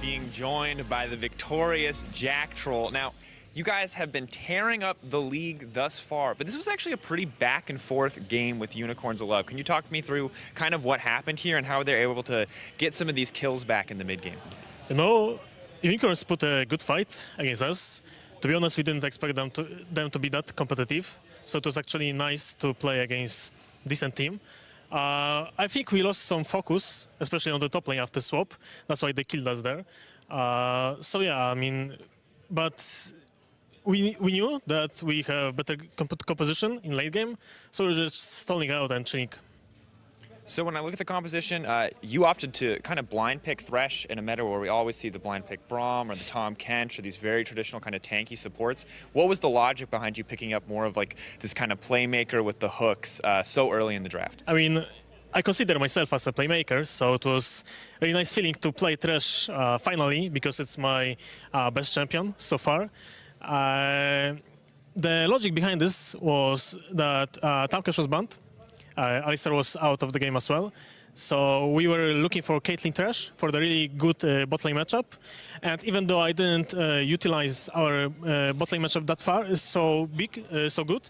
being joined by the victorious Jack Troll. Now, you guys have been tearing up the league thus far, but this was actually a pretty back and forth game with Unicorns of Love. Can you talk me through kind of what happened here and how they're able to get some of these kills back in the mid game? You know, Unicorns put a good fight against us. To be honest, we didn't expect them to be that competitive, so it was actually nice to play against a decent team. I think we lost some focus, especially on the top lane after swap. That's why they killed us there. So yeah, I mean, but we knew that we have better composition in late game, so we're just stalling out and chilling. So when I look at the composition, you opted to kind of blind pick Thresh in a meta where we always see the blind pick Braum or the Tom Kench or these very traditional kind of tanky supports. What was the logic behind you picking up more of like this kind of playmaker with the hooks so early in the draft? I mean, I consider myself as a playmaker, so it was a really nice feeling to play Thresh finally, because it's my best champion so far. The logic behind this was that Tom Kench was banned. Alistar was out of the game as well. So we were looking for Caitlyn Thresh for the really good bot lane matchup. And even though I didn't utilize our bot lane matchup that far, so good,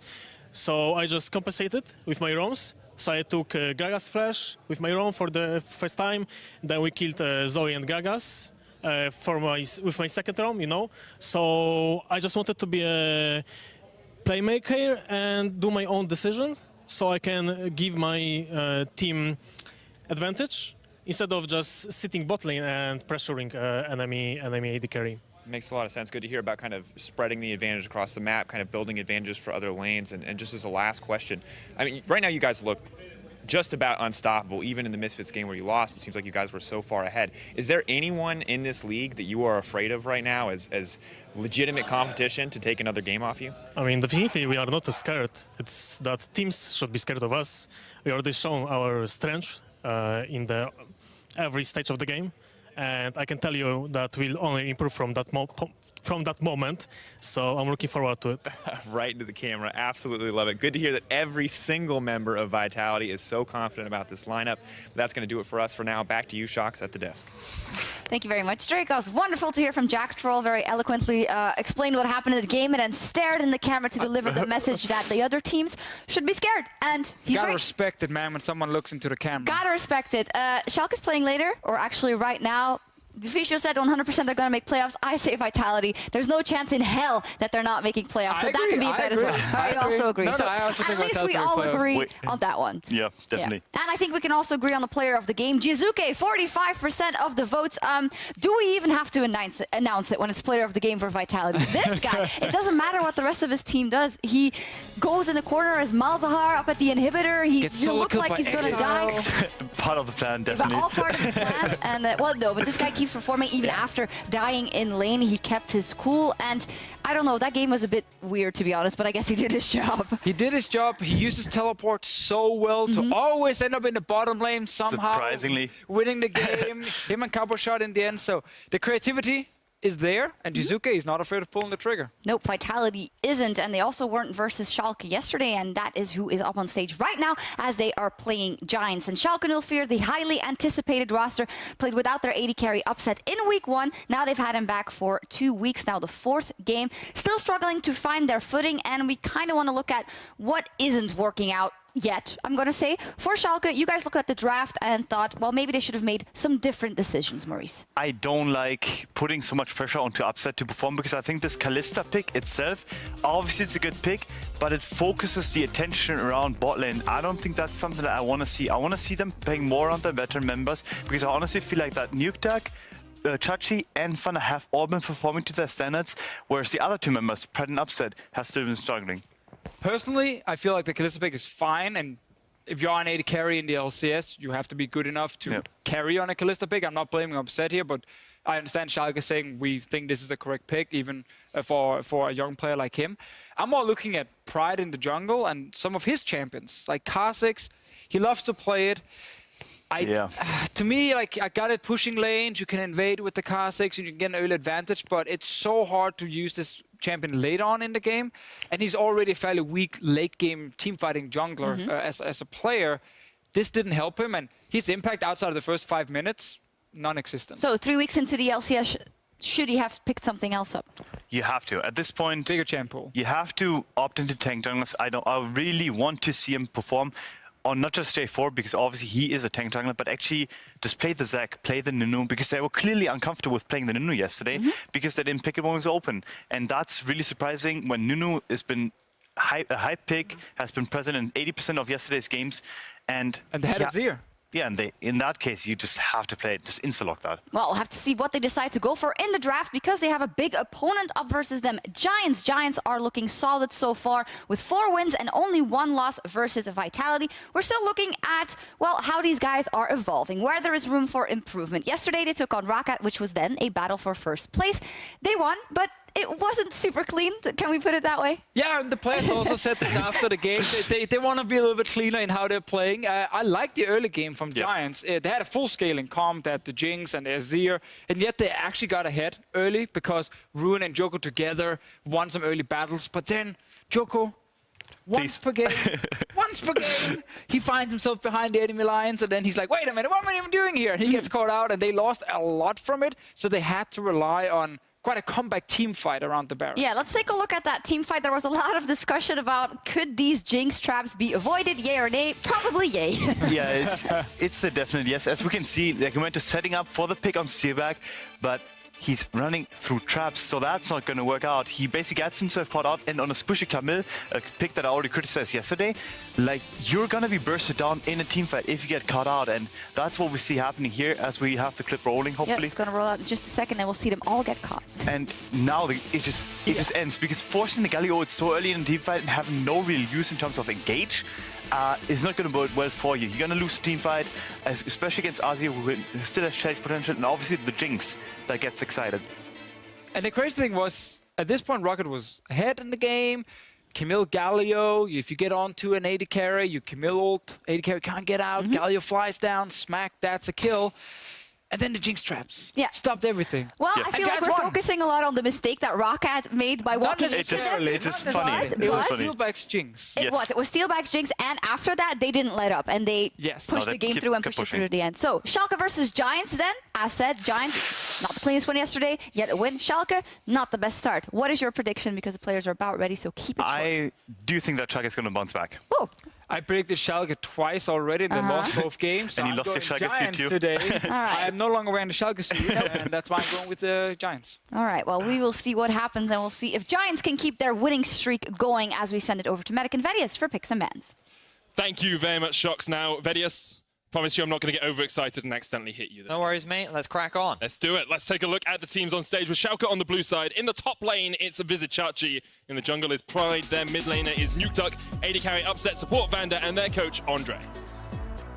so I just compensated with my roams. So I took Gaga's Flash with my roam for the first time. Then we killed Zoe and Gaga's with my second roam, you know. So I just wanted to be a playmaker and do my own decisions, so I can give my team advantage instead of just sitting bot lane and pressuring enemy AD carry. Makes a lot of sense. Good to hear about kind of spreading the advantage across the map, kind of building advantages for other lanes. And just as a last question, I mean, right now you guys look just about unstoppable, even in the Misfits game where you lost. It seems like you guys were so far ahead. Is there anyone in this league that you are afraid of right now as legitimate competition to take another game off you? I mean, definitely we are not scared. It's that teams should be scared of us. We already shown our strength in every stage of the game. And I can tell you that we'll only improve from that moment. So I'm looking forward to it. Right into the camera. Absolutely love it. Good to hear that every single member of Vitality is so confident about this lineup. But that's going to do it for us for now. Back to you, Shocks, at the desk. Thank you very much, Dracos. Wonderful to hear from Jack Troll. Very eloquently explained what happened in the game and then stared in the camera to deliver the message that the other teams should be scared. And he's Gotta right. respect it, man, when someone looks into the camera. Gotta respect it. Schalke is playing later, or actually right now. Fisio said 100% they're going to make playoffs. I say Vitality. There's no chance in hell that they're not making playoffs. So that can be a bet as well. I also agree. No, so I also think at least we all agree on that one. Yeah, definitely. Yeah. And I think we can also agree on the player of the game. Jizuke, 45% of the votes. Do we even have to announce it when it's player of the game for Vitality? This guy, it doesn't matter what the rest of his team does. He goes in the corner as Malzahar up at the inhibitor. He looks like he's going to die. Part of the plan, definitely. All part of the plan. And well, no, but this guy keeps performing even after dying in lane. He kept his cool, and I don't know, that game was a bit weird, to be honest, but I guess he did his job. He did his job. He used his teleport so well to always end up in the bottom lane somehow. Surprisingly. Winning the game. Him and Cabo shot in the end. So the creativity is there, and Jizuke is not afraid of pulling the trigger. Nope, Vitality isn't, and they also weren't versus Schalke yesterday, and that is who is up on stage right now as they are playing Giants. And Schalke 04, the highly anticipated roster, played without their AD carry upset in week 1. Now they've had him back for 2 weeks now, the 4th game. Still struggling to find their footing, and we kind of want to look at what isn't working out yet, I'm going to say. For Schalke, you guys looked at the draft and thought, well, maybe they should have made some different decisions, Maurice. I don't like putting so much pressure onto Upset to perform, because I think this Kalista pick itself, obviously it's a good pick, but it focuses the attention around bot lane. I don't think that's something that I want to see. I want to see them playing more on the veteran members, because I honestly feel like that Nuke Duck, Chachi and Fana have all been performing to their standards, whereas the other 2 members, Pred and Upset, have still been struggling. Personally, I feel like the Kalista pick is fine, and if you're an AD carry in the LCS, you have to be good enough to carry on a Kalista pick. I'm not blaming Upset here, but I understand Schalke saying we think this is the correct pick, even for a young player like him. I'm more looking at Pride in the jungle and some of his champions, like Kha'Zix. He loves to play it. To me, like, I got it pushing lanes, you can invade with the Kha'Zix, and you can get an early advantage, but it's so hard to use this champion later on in the game, and he's already a fairly weak late-game team-fighting jungler as a player. This didn't help him, and his impact outside of the first 5 minutes non-existent. So 3 weeks into the LCS, should he have picked something else up? You have to. At this point, Bigger champ pool. you have to opt into tank junglers. I really want to see him perform on not just J4, because obviously he is a tank jungler, but actually just play the Zac, play the Nunu, because they were clearly uncomfortable with playing the Nunu yesterday because they didn't pick it when it was open. And that's really surprising when Nunu has been a hype pick, has been present in 80% of yesterday's games. And And they had Azir. Yeah, and in that case, you just have to play it, just insta-lock that. Well, we'll have to see what they decide to go for in the draft because they have a big opponent up versus them. Giants. Giants are looking solid so far with 4 wins and only 1 loss versus Vitality. We're still looking at, well, how these guys are evolving, where there is room for improvement. Yesterday, they took on Roccat, which was then a battle for first place. They won, but it wasn't super clean. Can we put it that way? Yeah, and the players also said this after the game. They want to be a little bit cleaner in how they're playing. I like the early game from Giants. They had a full scaling comp, they had the Jinx and the Azir, and yet they actually got ahead early because Ruin and Joko together won some early battles. But then Joko, once per game, he finds himself behind the enemy lines, and then he's like, wait a minute, what am I even doing here? And he gets caught out, and they lost a lot from it, so they had to rely on quite a comeback team fight around the Baron. Yeah, let's take a look at that team fight. There was a lot of discussion about could these Jinx traps be avoided, yay or nay? Probably yay. Yeah, it's a definite yes. As we can see, like, he went to setting up for the pick on Steelback, but he's running through traps, so that's not going to work out. He basically gets himself caught out, and on a squishy Camille, a pick that I already criticized yesterday, like, you're going to be bursted down in a team fight if you get caught out, and that's what we see happening here as we have the clip rolling, Yeah, hopefully. it's going to roll out in just a second, and we'll see them all get caught. And now it just ends, because forcing the Galio so early in the team fight and having no real use in terms of engage is not going to bode well for you. You're going to lose the team fight, especially against Azir, who still has chase potential, and obviously the Jinx that gets excited. And the crazy thing was, at this point, Rocket was ahead in the game. Camille Galio, if you get onto an AD carry, you Camille ult, AD carry can't get out, Galio flies down, smack, that's a kill. And then the Jinx traps stopped everything. Well, Yeah. I feel like we're focusing a lot on the mistake that Roccat made by walking into It's just funny. It It's was just funny. Steelback's Jinx. It was. It was Steelback's Jinx, and after that, they didn't let up, and they pushed they the game kept through and pushed it pushing. through to the end. So, Schalke versus Giants then. As said, Giants, not the cleanest win yesterday, yet a win. Schalke, not the best start. What is your prediction? Because the players are about ready, so keep it short. I do think that Schalke is going to bounce back. Oh, I predicted Schalke twice already, and they lost both games. So And you I'm lost your going Schalke suit Giants too. today. right. I am no longer wearing the Schalke suit, and that's why I'm going with the Giants. all right. Well, we will see what happens, and we'll see if Giants can keep their winning streak going as we send it over to Medic and Vedius for picks and bans. Thank you very much, Shox. Now, Vedius, promise you I'm not going to get overexcited and accidentally hit you this No time. worries, mate. Let's crack on. Let's do it. Let's take a look at the teams on stage with Schalke on the blue side. In the top lane, it's a Vizicachi. In the jungle is Pride. Their mid laner is Nukeduck. AD carry upset support Vander and their coach, Andre.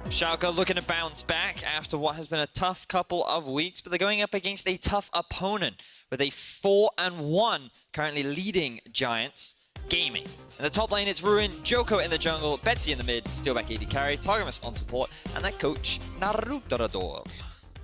Schalke looking to bounce back after what has been a tough couple of weeks, but they're going up against a tough opponent with a 4-1 currently leading Giants Gaming. In the top lane, it's Ruin, Joko in the jungle, Betsy in the mid, Steelback AD carry, Targamas on support, and their coach, Narutorador.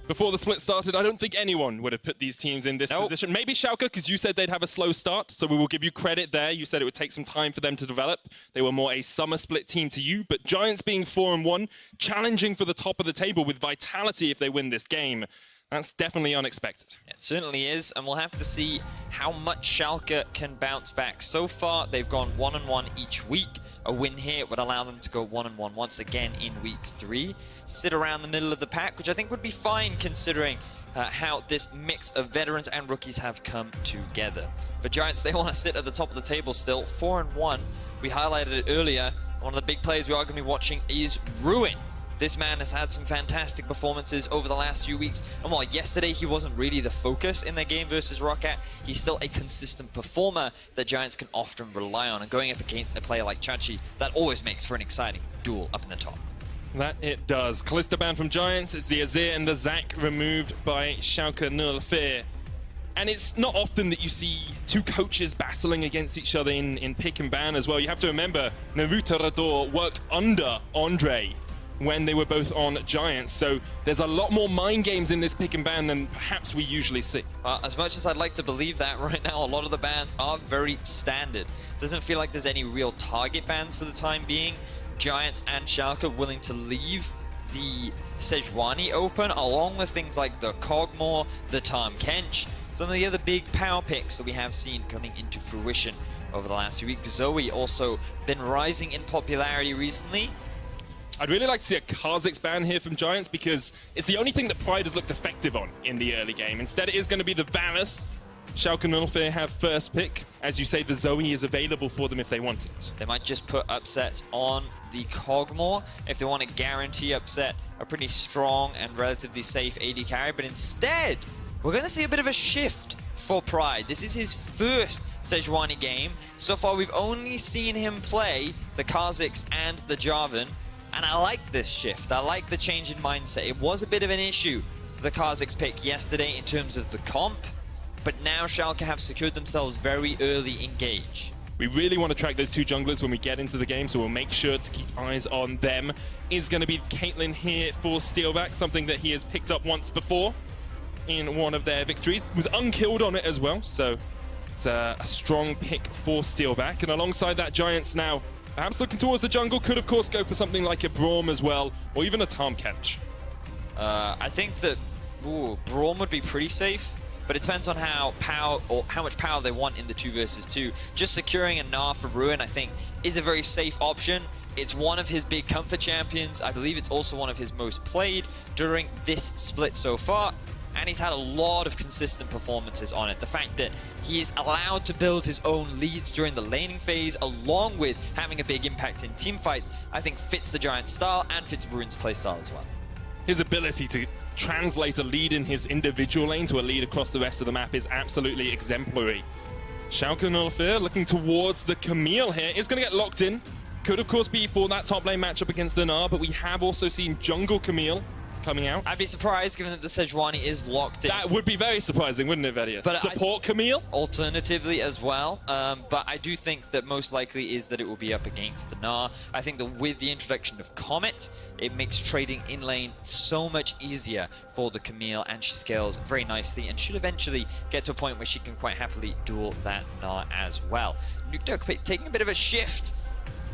Before the split started, I don't think anyone would have put these teams in this position. Maybe Schalke, because you said they'd have a slow start, so we will give you credit there. You said it would take some time for them to develop. They were more a summer split team to you, but Giants being 4-1, challenging for the top of the table with vitality if they win this game. That's definitely unexpected. It certainly is, and we'll have to see how much Schalke can bounce back. So far, they've gone 1-1 each week. A win here would allow them to go 1-1 once again in week 3. Sit around the middle of the pack, which I think would be fine considering how this mix of veterans and rookies have come together. But Giants, they want to sit at the top of the table still. 4-1. We highlighted it earlier. One of the big players we are going to be watching is Ruin. This man has had some fantastic performances over the last few weeks. And while yesterday he wasn't really the focus in their game versus Roccat, he's still a consistent performer that Giants can often rely on. And going up against a player like Chachi, that always makes for an exciting duel up in the top. That it does. Kalista banned from Giants. It's the Azir and the Zac removed by Schalke 04. And it's not often that you see two coaches battling against each other in pick and ban as well. You have to remember, Narutorador worked under Andre when they were both on Giants. So there's a lot more mind games in this pick and ban than perhaps we usually see. As much as I'd like to believe that right now, a lot of the bans are very standard. Doesn't feel like there's any real target bans for the time being. Giants and Schalke willing to leave the Sejuani open, along with things like the Kog'Maw, the Tahm Kench, some of the other big power picks that we have seen coming into fruition over the last few weeks. Zoe also been rising in popularity recently. I'd really like to see a Kha'Zix ban here from Giants because it's the only thing that Pride has looked effective on in the early game. Instead, it is going to be the Varus. Schalke Nullfear have first pick. As you say, the Zoe is available for them if they want it. They might just put upset on the Kog'Maw if they want to guarantee upset a pretty strong and relatively safe AD carry, but instead, we're going to see a bit of a shift for Pride. This is his first Sejuani game. So far, we've only seen him play the Kha'Zix and the Jarvan, and I like this shift. I like the change in mindset. It was a bit of an issue, the Kha'Zix pick yesterday in terms of the comp, but now Schalke have secured themselves very early in Gage. We really want to track those two junglers when we get into the game, so we'll make sure to keep eyes on them. Is going to be Caitlyn here for Steelback, something that he has picked up once before in one of their victories. Was unkilled on it as well, so it's a strong pick for Steelback. And alongside that, Giants now perhaps looking towards the jungle, could of course go for something like a Braum as well, or even a Tahm Kench. I think that Braum would be pretty safe, but it depends on how much power they want in the 2 versus 2. Just securing a Gnar for Ruin, I think, is a very safe option. It's one of his big comfort champions. I believe it's also one of his most played during this split so far, and he's had a lot of consistent performances on it. The fact that he is allowed to build his own leads during the laning phase, along with having a big impact in team fights, I think fits the Giant style and fits Ruin's playstyle as well. His ability to translate a lead in his individual lane to a lead across the rest of the map is absolutely exemplary. Schalke Nullfear looking towards the Camille here, is going to get locked in. Could of course be for that top lane matchup against the Gnar, but we have also seen jungle Camille coming out. I'd be surprised given that the Sejuani is locked in. That would be very surprising, wouldn't it, Vedius? But support Camille? Alternatively as well, but I do think that most likely is that it will be up against the Gnar. I think that with the introduction of Comet, it makes trading in lane so much easier for the Camille, and she scales very nicely and should eventually get to a point where she can quite happily duel that Gnar as well. Nuketoke taking a bit of a shift,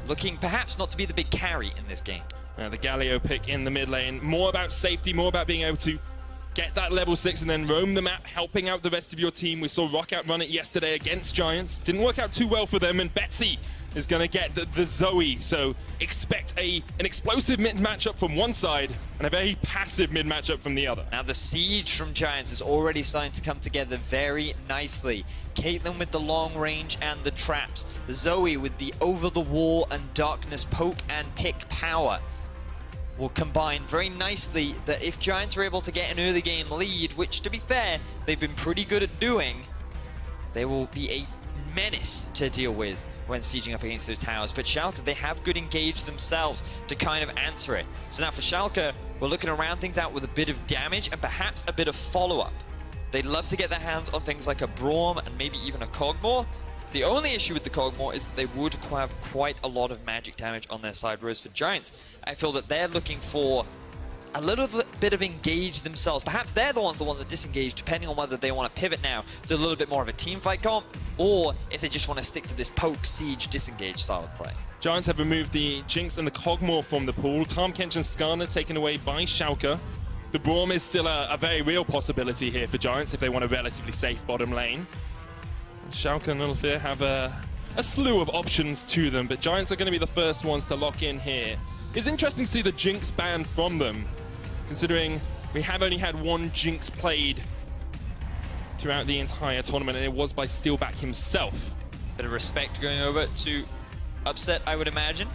looking perhaps not to be the big carry in this game. The Galio pick in the mid lane, more about safety, more about being able to get that level 6 and then roam the map, helping out the rest of your team. We saw Rockout run it yesterday against Giants. Didn't work out too well for them, and Betsy is going to get the Zoe. So expect an explosive mid matchup from one side and a very passive mid matchup from the other. Now the siege from Giants is already starting to come together very nicely. Caitlyn with the long range and the traps. Zoe with the over the wall and darkness poke and pick power will combine very nicely. That if Giants are able to get an early game lead, which to be fair, they've been pretty good at doing, they will be a menace to deal with when sieging up against those towers. But Schalke, they have good engage themselves to kind of answer it. So now for Schalke, we're looking around things out with a bit of damage and perhaps a bit of follow-up. They'd love to get their hands on things like a Braum and maybe even a Kog'Maw. The only issue with the Kog'Maw is that they would have quite a lot of magic damage on their side, whereas for Giants, I feel that they're looking for a little bit of engage themselves. Perhaps they're the ones that disengage, depending on whether they want to pivot now to a little bit more of a team fight comp, or if they just want to stick to this poke, siege, disengage style of play. Giants have removed the Jinx and the Kog'Maw from the pool. Tahm Kench and Skarner taken away by Schalke. The Braum is still a very real possibility here for Giants if they want a relatively safe bottom lane. Schalke and Nullfear have a slew of options to them, but Giants are going to be the first ones to lock in here. It's interesting to see the Jinx banned from them, considering we have only had one Jinx played throughout the entire tournament, and it was by Steelback himself. Bit of respect going over to Upset, I would imagine.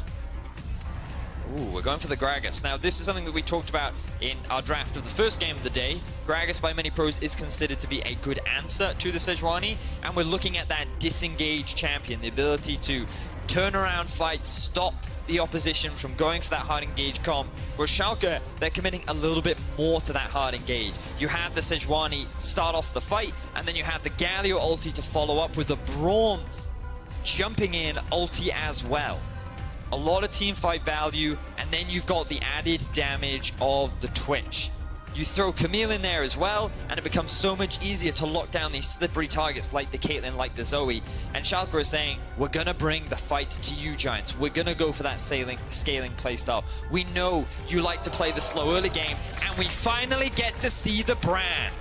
Ooh, we're going for the Gragas. Now, this is something that we talked about in our draft of the first game of the day. Gragas, by many pros, is considered to be a good answer to the Sejuani, and we're looking at that disengaged champion, the ability to turn around fights, stop the opposition from going for that hard engage comp. Whereas Schalke, they're committing a little bit more to that hard engage. You have the Sejuani start off the fight, and then you have the Galio ulti to follow up with the Braum jumping in ulti as well. A lot of team fight value, and then you've got the added damage of the Twitch. You throw Camille in there as well, and it becomes so much easier to lock down these slippery targets like the Caitlyn, like the Zoe. And Schalke is saying, we're going to bring the fight to you, Giants. We're going to go for that scaling playstyle. We know you like to play the slow early game, and we finally get to see the brand.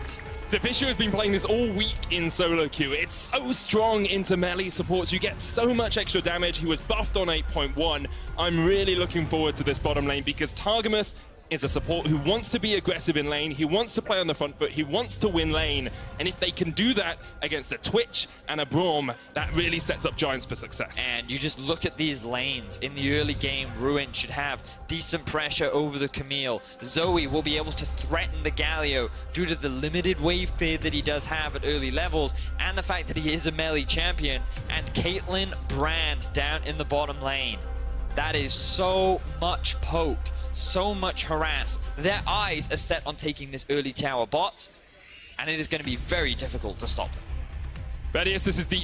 Devisio has been playing this all week in solo queue. It's so strong into melee supports. You get so much extra damage. He was buffed on 8.1. I'm really looking forward to this bottom lane because Targamas is a support who wants to be aggressive in lane. He wants to play on the front foot. He wants to win lane. And if they can do that against a Twitch and a Braum, that really sets up Giants for success. And you just look at these lanes. In the early game, Ruin should have decent pressure over the Camille. Zoe will be able to threaten the Galio due to the limited wave clear that he does have at early levels and the fact that he is a melee champion. And Caitlyn Brand down in the bottom lane. That is so much poke, so much harass. Their eyes are set on taking this early tower bot, and it is going to be very difficult to stop them. Vedius, this is the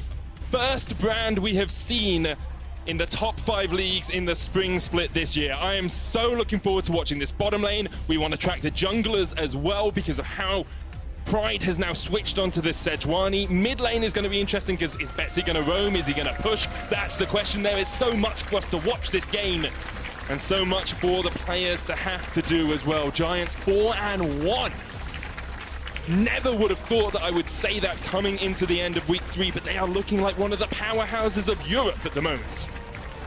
first Brand we have seen in the top 5 leagues in the spring split this year. I am so looking forward to watching this bottom lane. We want to track the junglers as well because of how Pride has now switched onto this Sejuani. Mid lane is going to be interesting because is Betsy going to roam? Is he going to push? That's the question. There is so much for us to watch this game and so much for the players to have to do as well. Giants 4-1. Never would have thought that I would say that coming into the end of week 3, but they are looking like one of the powerhouses of Europe at the moment.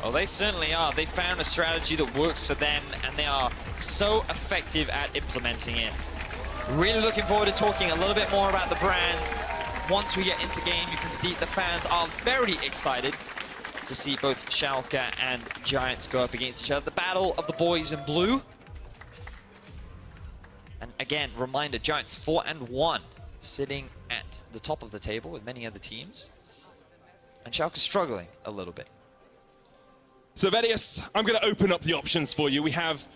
Well, they certainly are. They found a strategy that works for them, and they are so effective at implementing it. Really looking forward to talking a little bit more about the brand. Once we get into game, you can see the fans are very excited to see both Schalke and Giants go up against each other. The battle of the boys in blue. And again, reminder, Giants 4-1, sitting at the top of the table with many other teams. And Schalke struggling a little bit. So Vedius, I'm going to open up the options for you. We have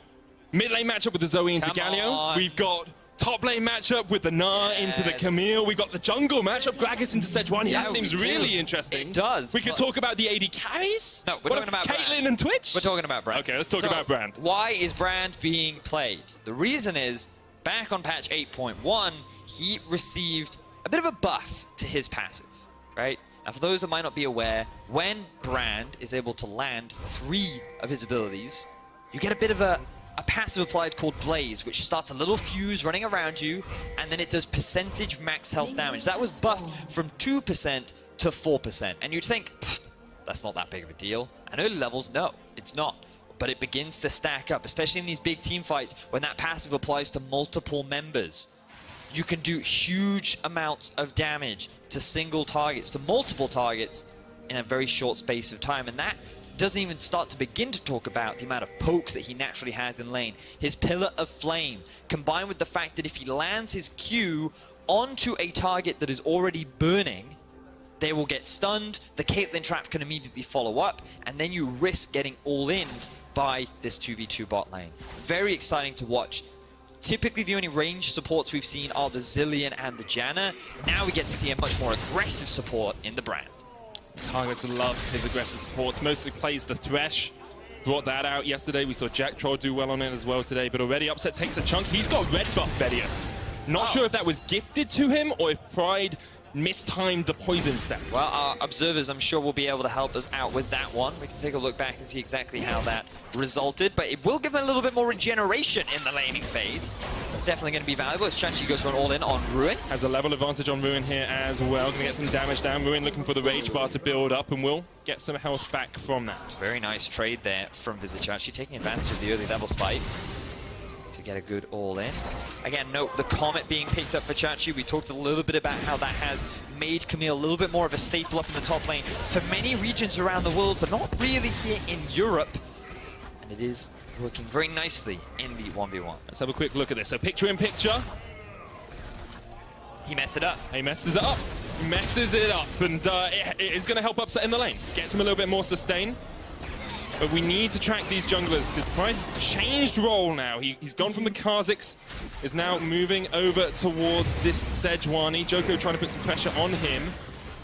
mid lane matchup with the Zoe into Galio. We've got top lane matchup with the Gnar into the Camille. We've got the jungle matchup, Gragas into Sejuani. Yeah, that seems really interesting. It does. We could talk about the AD carries. No, we're talking about Caitlyn Brand. and Twitch? We're talking about Brand. Okay, let's talk about Brand. Why is Brand being played? The reason is, back on patch 8.1, he received a bit of a buff to his passive, right? Now, for those that might not be aware, when Brand is able to land 3 of his abilities, you get a bit of a passive applied called Blaze, which starts a little fuse running around you, and then it does percentage max health damage. That was buffed from 2% to 4%. And you'd think, that's not that big of a deal. And early levels, no, it's not. But it begins to stack up, especially in these big team fights, when that passive applies to multiple members. You can do huge amounts of damage to single targets, to multiple targets, in a very short space of time. And that doesn't even start to begin to talk about the amount of poke that he naturally has in lane. His Pillar of Flame, combined with the fact that if he lands his Q onto a target that is already burning, they will get stunned, the Caitlyn trap can immediately follow up, and then you risk getting all-in'd by this 2v2 bot lane. Very exciting to watch. Typically the only range supports we've seen are the Zillion and the Janna. Now we get to see a much more aggressive support in the Brand. Targets loves his aggressive supports, mostly plays the Thresh. Brought that out yesterday. We saw Jack Troll do well on it as well today, but already Upset takes a chunk. He's got red buff, Vedius. Not sure if that was gifted to him or if Pride mistimed the poison step. Well, our observers, I'm sure, will be able to help us out with that one. We can take a look back and see exactly how that resulted, but it will give him a little bit more regeneration in the laning phase. Definitely going to be valuable as Chachi goes for an all-in on Ruin. Has a level advantage on Ruin here as well. Going to get some damage down. Ruin looking for the Rage Bar to build up, and will get some health back from that. Very nice trade there from Chachi, taking advantage of the early level spike to get a good all-in. Again, note the Comet being picked up for Chachi. We talked a little bit about how that has made Camille a little bit more of a staple up in the top lane for many regions around the world, but not really here in Europe. And it is working very nicely in the 1v1. Let's have a quick look at this. So picture in picture. He messed it up. He messes it up. Messes it up, and it is going to help Upset in the lane. Gets him a little bit more sustain. But we need to track these junglers because Pride's changed role now. He's gone from the Kha'Zix, is now moving over towards this Sejuani. Joko trying to put some pressure on him.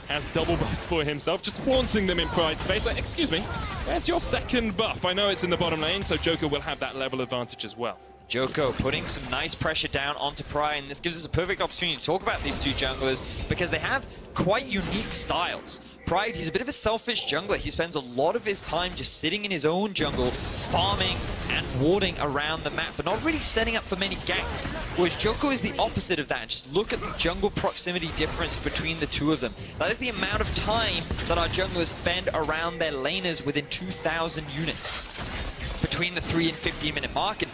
Has double buffs for himself, just haunting them in Pride's face. Like, excuse me, where's your second buff? I know it's in the bottom lane, so Joko will have that level advantage as well. Joko putting some nice pressure down onto Pride, and this gives us a perfect opportunity to talk about these two junglers because they have quite unique styles. Pride, he's a bit of a selfish jungler. He spends a lot of his time just sitting in his own jungle, farming and warding around the map, but not really setting up for many ganks. Whereas Joko is the opposite of that. Just look at the jungle proximity difference between the two of them. That is the amount of time that our junglers spend around their laners within 2,000 units between the 3 and 15-minute mark. And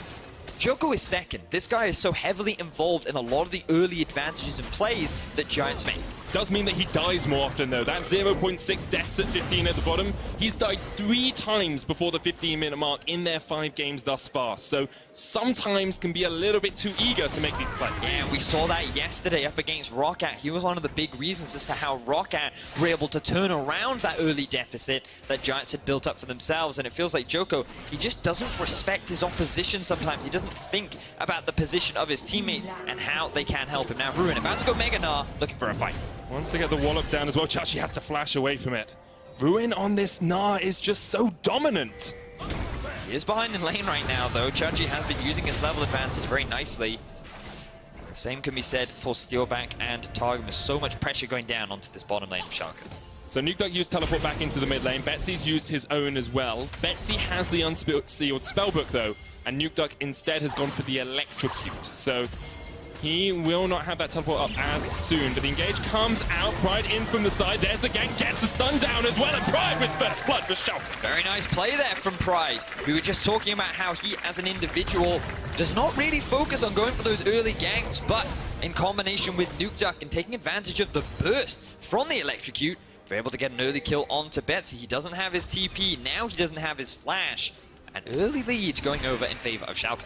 Joko is second. This guy is so heavily involved in a lot of the early advantages and plays that Giants make. Does mean that he dies more often though. That 0.6 deaths at 15 at the bottom. He's died 3 times before the 15-minute mark in their 5 games thus far. So sometimes can be a little bit too eager to make these plays. Yeah, we saw that yesterday up against Roccat. He was one of the big reasons as to how Roccat were able to turn around that early deficit that Giants had built up for themselves. And it feels like Joko, he just doesn't respect his opposition sometimes. He doesn't think about the position of his teammates and how they can help him. Now Ruin about to go Mega Gnar, looking for a fight. Once they get the wallop down as well, Chachi has to flash away from it. Ruin on this Gnar is just so dominant. He is behind in lane right now, though. Chachi has been using his level advantage very nicely. The same can be said for Steelback and Targum. There's so much pressure going down onto this bottom lane of Schalke. So Nukeduck used teleport back into the mid lane. Betsy's used his own as well. Betsy has the unsealed spellbook though, and Nukeduck instead has gone for the electrocute. So he will not have that teleport up as soon, but the engage comes out. Pride in from the side. There's the gank, gets the stun down as well, and Pride with first blood for Schalke. Very nice play there from Pride. We were just talking about how he, as an individual, does not really focus on going for those early ganks, but in combination with Nukeduck and taking advantage of the burst from the electrocute, we're able to get an early kill onto Betsy. He doesn't have his TP, now he doesn't have his flash. An early lead going over in favor of Schalke.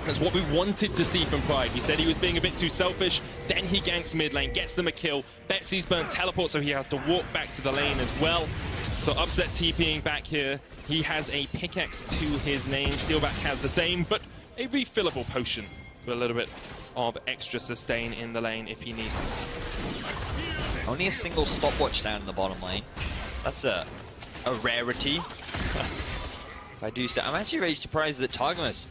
That's what we wanted to see from Pride. He said he was being a bit too selfish, then he ganks mid lane, gets them a kill. Betsy's burnt teleport, so he has to walk back to the lane as well. So Upset TPing back here. He has a pickaxe to his name. Steelback has the same, but a refillable potion for a little bit of extra sustain in the lane if he needs it. Only a single stopwatch down in the bottom lane. That's a rarity. If I do so, I'm actually very surprised that Targamas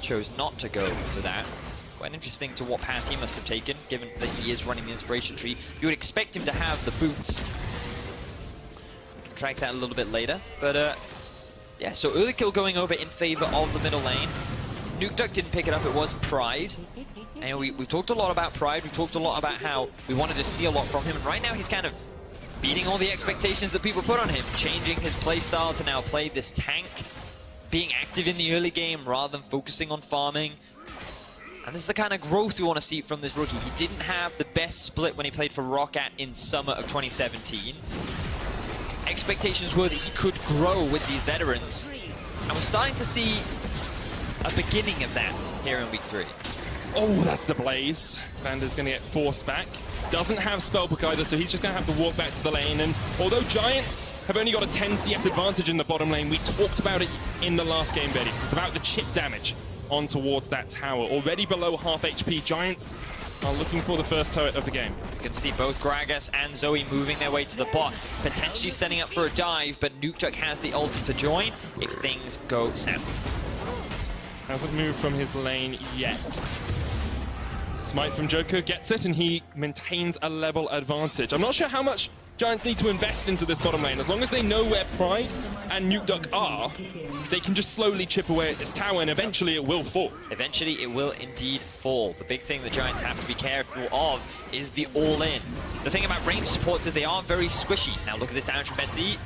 chose not to go for that. Quite interesting to what path he must have taken, given that he is running the inspiration tree. You would expect him to have the boots. We can track that a little bit later, but yeah, so early kill going over in favor of the middle lane. Nukeduck didn't pick it up, it was Pride. And we've talked a lot about Pride, we've talked a lot about how we wanted to see a lot from him, and right now he's kind of beating all the expectations that people put on him, changing his playstyle to now play this tank, being active in the early game rather than focusing on farming. And this is the kind of growth we want to see from this rookie. He didn't have the best split when he played for Roccat in summer of 2017. Expectations were that he could grow with these veterans. And we're starting to see a beginning of that here in week 3. Oh, that's the blaze. Vander's going to get forced back. Doesn't have spellbook either, so he's just going to have to walk back to the lane. And although Giants have only got a 10 CS advantage in the bottom lane, we talked about it in the last game, Betty. It's about the chip damage on towards that tower. Already below half HP, Giants are looking for the first turret of the game. You can see both Gragas and Zoe moving their way to the bot, potentially setting up for a dive, but Nukeduck has the ulti to join if things go south. Hasn't moved from his lane yet. Smite from Joko gets it, and he maintains a level advantage. I'm not sure how much Giants need to invest into this bottom lane. As long as they know where Pride and Nukeduck are, they can just slowly chip away at this tower, and eventually it will fall. Eventually it will indeed fall. The big thing the Giants have to be careful of is the all-in. The thing about range supports is they are very squishy. Now look at this damage from Betsy.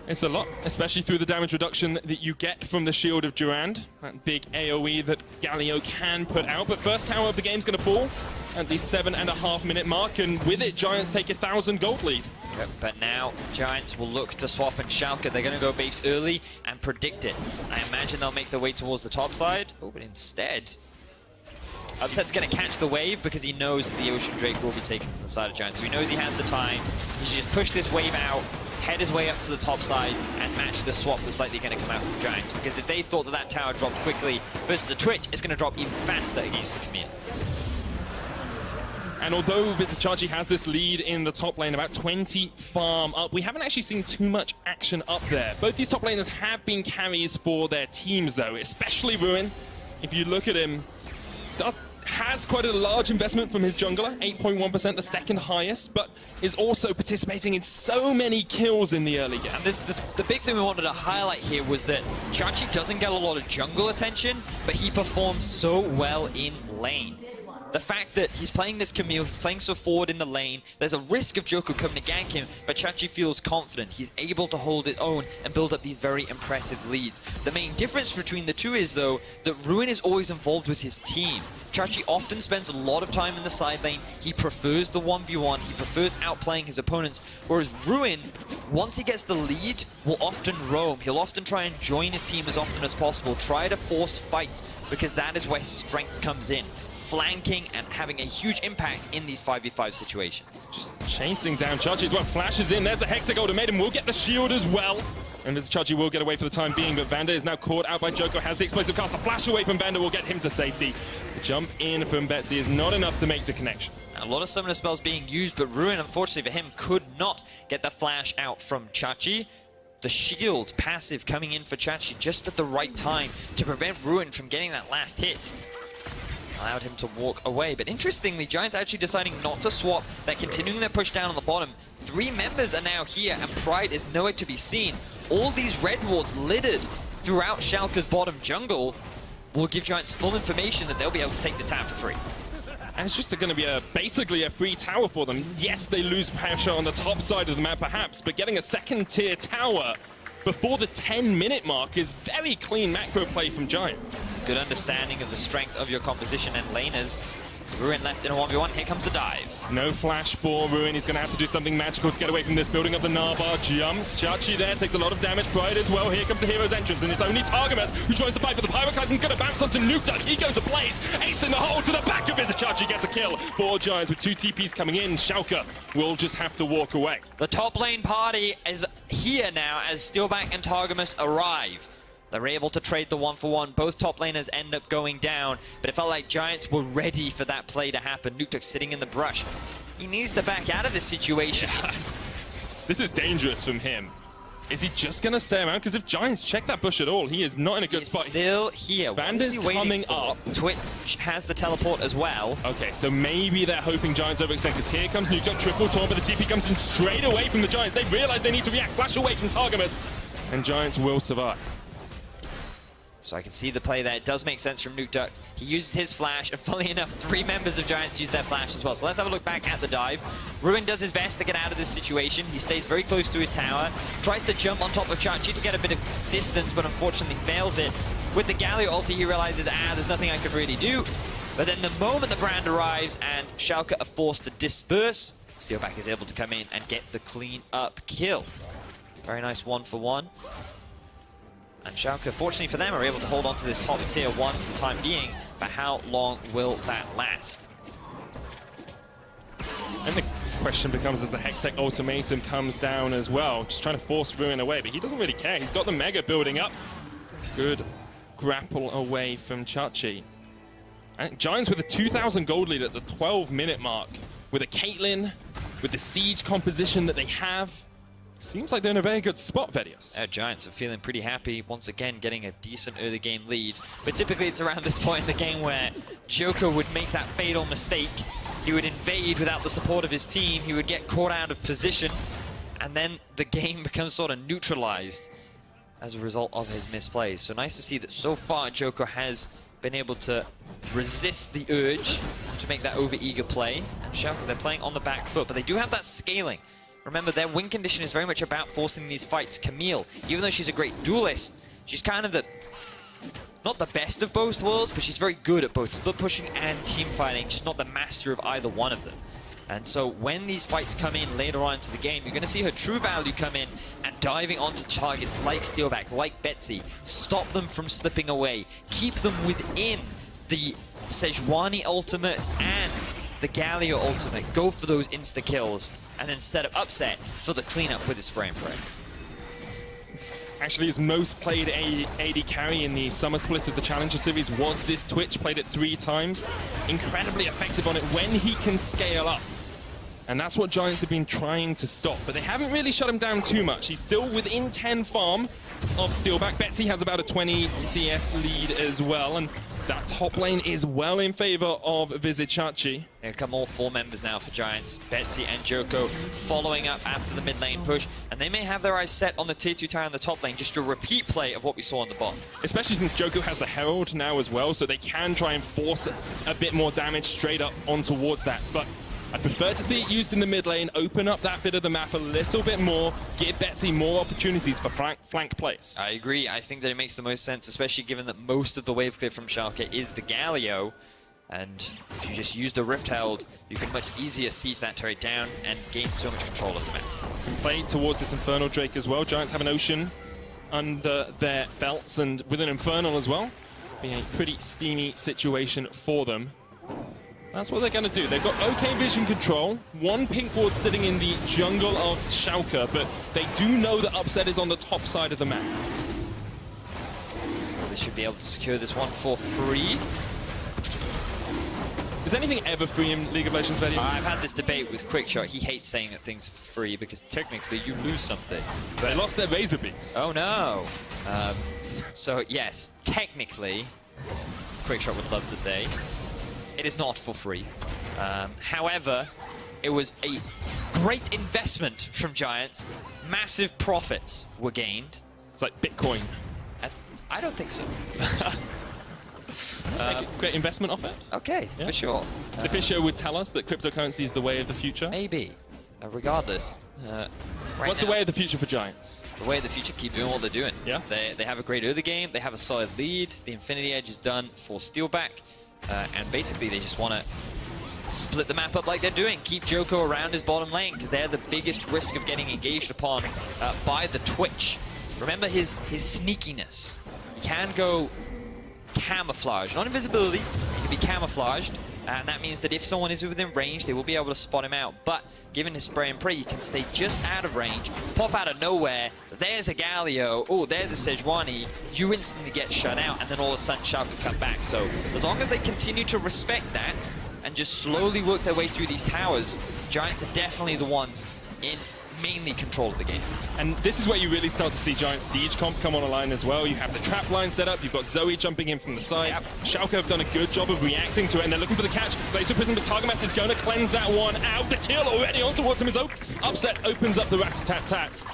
It's a lot, especially through the damage reduction that you get from the Shield of Durand. That big AoE that Galio can put out. But first tower of the game's going to fall at the 7.5 minute mark. And with it, Giants take a 1,000 gold lead. Yep, but now Giants will look to swap and Schalke. They're going to go base early and predict it. I imagine they'll make their way towards the top side. Oh, but instead, Upset's going to catch the wave because he knows that the Ocean Drake will be taken from the side of Giants. So he knows he has the time. He should just push this wave out, head his way up to the top side, and match the swap that's likely going to come out from Giants. Because if they thought that that tower dropped quickly versus a Twitch, it's going to drop even faster against the Camille. And although Vitachachi has this lead in the top lane, about 20 farm up, we haven't actually seen too much action up there. Both these top laners have been carries for their teams, though, especially Ruin. if you look at him, has quite a large investment from his jungler, 8.1%, the second highest, but is also participating in so many kills in the early game. And the big thing we wanted to highlight here was that Chachi doesn't get a lot of jungle attention, but he performs so well in lane. The fact that he's playing this Camille, he's playing so forward in the lane, there's a risk of Joko coming to gank him, but Chachi feels confident. He's able to hold his own and build up these very impressive leads. The main difference between the two is, though, that Ruin is always involved with his team. Chachi often spends a lot of time in the side lane. He prefers the 1v1, he prefers outplaying his opponents, whereas Ruin, once he gets the lead, will often roam. He'll often try and join his team as often as possible, try to force fights, because that is where his strength comes in. Flanking and having a huge impact in these 5v5 situations. Just chasing down Chachi as well. Flashes in. There's a Hexa Ultimatum. Will get the shield as well. And as Chachi will get away for the time being, but Vander is now caught out by Joko. Has the explosive cast. The flash away from Vander will get him to safety. The jump in from Betsy is not enough to make the connection. A lot of summoner spells being used, but Ruin, unfortunately for him, could not get the flash out from Chachi. The shield passive coming in for Chachi just at the right time to prevent Ruin from getting that last hit. Allowed him to walk away. But interestingly, Giants actually deciding not to swap. They're continuing their push down on the bottom. 3 members are now here, and Pride is nowhere to be seen. All these red wards littered throughout Schalke's bottom jungle will give Giants full information that they'll be able to take the tower for free. And it's just going to be basically a free tower for them. Yes, they lose pressure on the top side of the map, perhaps, but getting a second-tier tower before the 10-minute mark is very clean macro play from Giants. Good understanding of the strength of your composition and laners. Ruin left in a 1v1, here comes the dive. No flash for Ruin, he's going to have to do something magical to get away from this, building up the Narbar, jumps, Chachi there, takes a lot of damage, Pride as well, here comes the hero's entrance, and it's only Targamas who joins the fight, but the Pyroclasm's going to bounce onto Nukeduck, he goes ablaze, ace in the hole to the back of his, Chachi gets a kill. 4 Giants with 2 TPs coming in, Schalke will just have to walk away. The top lane party is here now as Steelback and Targamas arrive. They're able to trade the 1-for-1. Both top laners end up going down, but it felt like Giants were ready for that play to happen. Nukeduck sitting in the brush. He needs to back out of this situation. Yeah. This is dangerous from him. Is he just going to stay around? Because if Giants check that bush at all, he is not in a good spot. Still here. Vander's coming up. Twitch has the teleport as well. Okay, so maybe they're hoping Giants overextend, because here comes Nukeduck, triple taunt, but the TP comes in straight away from the Giants. They realize they need to react. Flash away from Targamas, and Giants will survive. So I can see the play there. It does make sense from Nukeduck. He uses his flash, and funnily enough, 3 members of Giants use their flash as well. So let's have a look back at the dive. Ruin does his best to get out of this situation. He stays very close to his tower, tries to jump on top of Chachi to get a bit of distance, but unfortunately fails it. With the Galio ulti, he realizes, there's nothing I can really do. But then the moment the brand arrives and Schalke are forced to disperse, Steelback is able to come in and get the clean up kill. Very nice 1-for-1. And Schalke, fortunately for them, are able to hold on to this top tier 1 for the time being, but how long will that last? And the question becomes as the Hextech ultimatum comes down as well, just trying to force Ruin away, but he doesn't really care. He's got the Mega building up. Good grapple away from Chachi. And Giants with a 2,000 gold lead at the 12-minute mark, with a Caitlyn, with the siege composition that they have. Seems like they're in a very good spot, Vedios. Giants are feeling pretty happy, once again getting a decent early game lead. But typically it's around this point in the game where Joko would make that fatal mistake. He would invade without the support of his team, he would get caught out of position, and then the game becomes sort of neutralized as a result of his misplays. So nice to see that so far Joko has been able to resist the urge to make that over-eager play. And Schalke, they're playing on the back foot, but they do have that scaling. Remember, their win condition is very much about forcing these fights. Camille, even though she's a great duelist, she's kind of not the best of both worlds, but she's very good at both split pushing and team fighting, just not the master of either one of them. And so when these fights come in later on into the game, you're going to see her true value come in and diving onto targets like Steelback, like Betsy, stop them from slipping away, keep them within the Sejuani ultimate and the Galio ultimate, go for those insta-kills, and then set up upset for the cleanup with his spray and pray. It's actually his most played AD carry in the summer split of the Challenger Series was this Twitch, played it 3 times. Incredibly effective on it when he can scale up. And that's what Giants have been trying to stop, but they haven't really shut him down too much. He's still within 10 farm of Steelback. Betsy has about a 20 CS lead as well, and That top lane is well in favor of Vizicachi. Here come all 4 members now for Giants. Betsy and Joko following up after the mid lane push. And they may have their eyes set on the tier 2 tower in the top lane, just a repeat play of what we saw on the bottom. Especially since Joko has the Herald now as well, so they can try and force a bit more damage straight up on towards that. But I prefer to see it used in the mid lane, open up that bit of the map a little bit more, give Betsy more opportunities for flank plays. I agree. I think that it makes the most sense, especially given that most of the wave clear from Schalke is the Galio. And if you just use the Rift Herald, you can much easier siege that turret down and gain so much control of the map. Play towards this Infernal Drake as well. Giants have an Ocean under their belts, and with an Infernal as well, being a pretty steamy situation for them. That's what they're going to do. They've got okay vision control. 1 pink ward sitting in the jungle of Schalke, but they do know that Upset is on the top side of the map. So they should be able to secure this one for free. Is anything ever free in League of Legends, Vedius? I've had this debate with Quickshot. He hates saying that things are free because technically you lose something. They lost their Razor Beaks. Oh no! So yes, technically, as Quickshot would love to say, it is not for free. However, it was a great investment from Giants. Massive profits were gained. It's like Bitcoin. I don't think so. Great investment offer. Okay, Yeah. for sure. The Fisher would tell us that cryptocurrency is the way of the future. Maybe. Regardless. What's the way of the future for Giants? The way of the future, keep doing what they're doing. Yeah. They have a great early game. They have a solid lead. The Infinity Edge is done for Steelback. And basically they just want to split the map up like they're doing. Keep Joko around his bottom lane because they're the biggest risk of getting engaged upon by the Twitch. Remember his sneakiness. He can go camouflage, not invisibility. He can be camouflaged. And that means that if someone is within range, they will be able to spot him out. But given his spray and pray, he can stay just out of range, pop out of nowhere. There's a Galio. Oh, there's a Sejuani. You instantly get shut out, and then all of a sudden Schalke come back. So as long as they continue to respect that and just slowly work their way through these towers, Giants are definitely the ones in mainly control of the game. And this is where you really start to see Giant Siege comp come on a line as well. You have the trap line set up, you've got Zoe jumping in from the side. Yep. Schalke have done a good job of reacting to it, and they're looking for the catch. Blazer Prison, but Targamas is going to cleanse that one out. The kill already on towards him is Upset opens up the rat-a-tat-tat.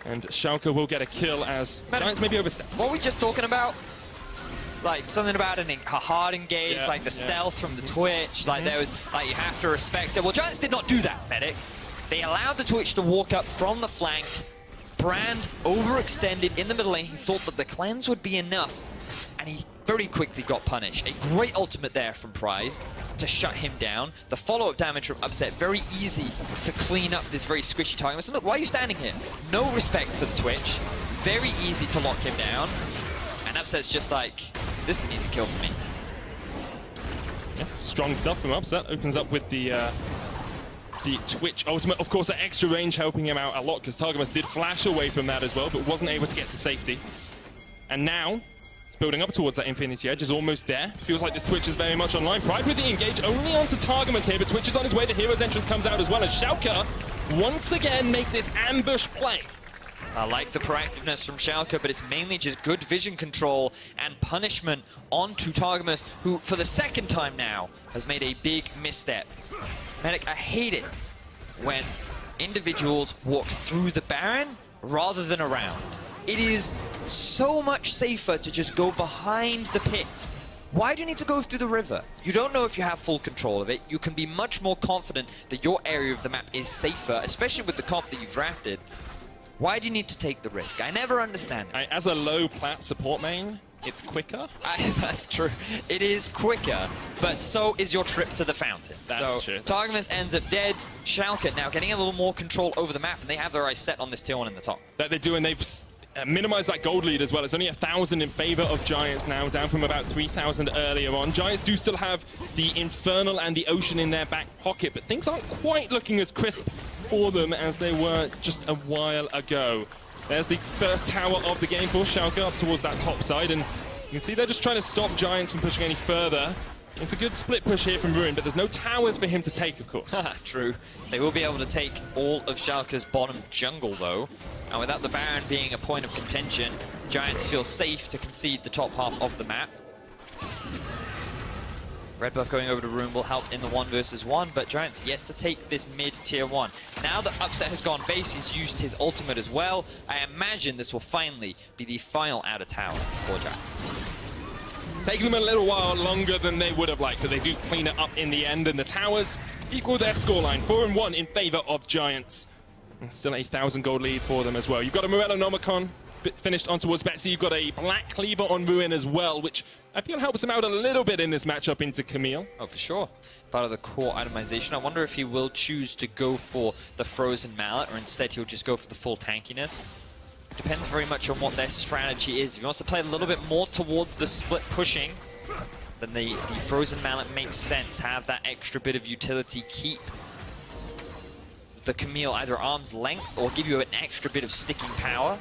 And Schalke will get a kill as Giants maybe overstep. What were we just talking about? Like something about a hard engage, like the stealth from the Twitch, like there was, like you have to respect it. Well, Giants did not do that, Medic. They allowed the Twitch to walk up from the flank. Brand overextended in the middle lane. He thought that the cleanse would be enough, and he very quickly got punished. A great ultimate there from Prize to shut him down. The follow-up damage from Upset, very easy to clean up this very squishy target. So look, why are you standing here? No respect for the Twitch. Very easy to lock him down. And Upset's just like, this is an easy kill for me. Yeah, strong stuff from Upset. Opens up with the Twitch ultimate. Of course, that extra range helping him out a lot because Targamas did flash away from that as well, but wasn't able to get to safety. And now, it's building up towards that Infinity Edge, is almost there. Feels like this Twitch is very much online. Pride with the engage, only onto Targamas here, but Twitch is on his way. The Hero's entrance comes out as well as Schalke once again make this ambush play. I like the proactiveness from Schalke, but it's mainly just good vision control and punishment onto Targamas, who, for the second time now, has made a big misstep. Medic, I hate it when individuals walk through the Baron rather than around. It is so much safer to just go behind the pit. Why do you need to go through the river? You don't know if you have full control of it. You can be much more confident that your area of the map is safer, especially with the comp that you drafted. Why do you need to take the risk? I never understand it. As a low plat support main, it's quicker. That's true. It is quicker, but so is your trip to the fountain. That's true. Targamas ends up dead. Schalke now getting a little more control over the map, and they have their eyes set on this tier 1 in the top. That they do, and they've minimized that gold lead as well. It's only 1,000 in favor of Giants now, down from about 3,000 earlier on. Giants do still have the Infernal and the Ocean in their back pocket, but things aren't quite looking as crisp for them as they were just a while ago. There's the first tower of the game for Schalke up towards that top side, and you can see they're just trying to stop Giants from pushing any further. It's a good split push here from Ruin, but there's no towers for him to take, of course. True. They will be able to take all of Schalke's bottom jungle, though. And without the Baron being a point of contention, Giants feel safe to concede the top half of the map. Red buff going over to Rune will help in the 1 versus 1, but Giants yet to take this mid tier 1. Now that Upset has gone base, he's used his ultimate as well. I imagine this will finally be the final outer tower for Giants. Taking them a little while longer than they would have liked, but they do clean it up in the end, and the towers equal their scoreline, 4-1 in favor of Giants. And still a 1,000 gold lead for them as well. You've got a Morello Nomicon finished on towards Betsy. You've got a Black Cleaver on Ruin as well, which I feel helps him out a little bit in this matchup into Camille. Oh, for sure. Part of the core itemization. I wonder if he will choose to go for the Frozen Mallet, or instead he'll just go for the full tankiness. Depends very much on what their strategy is. If he wants to play a little bit more towards the split pushing, then the Frozen Mallet makes sense. Have that extra bit of utility, keep the Camille either arm's length or give you an extra bit of sticking power.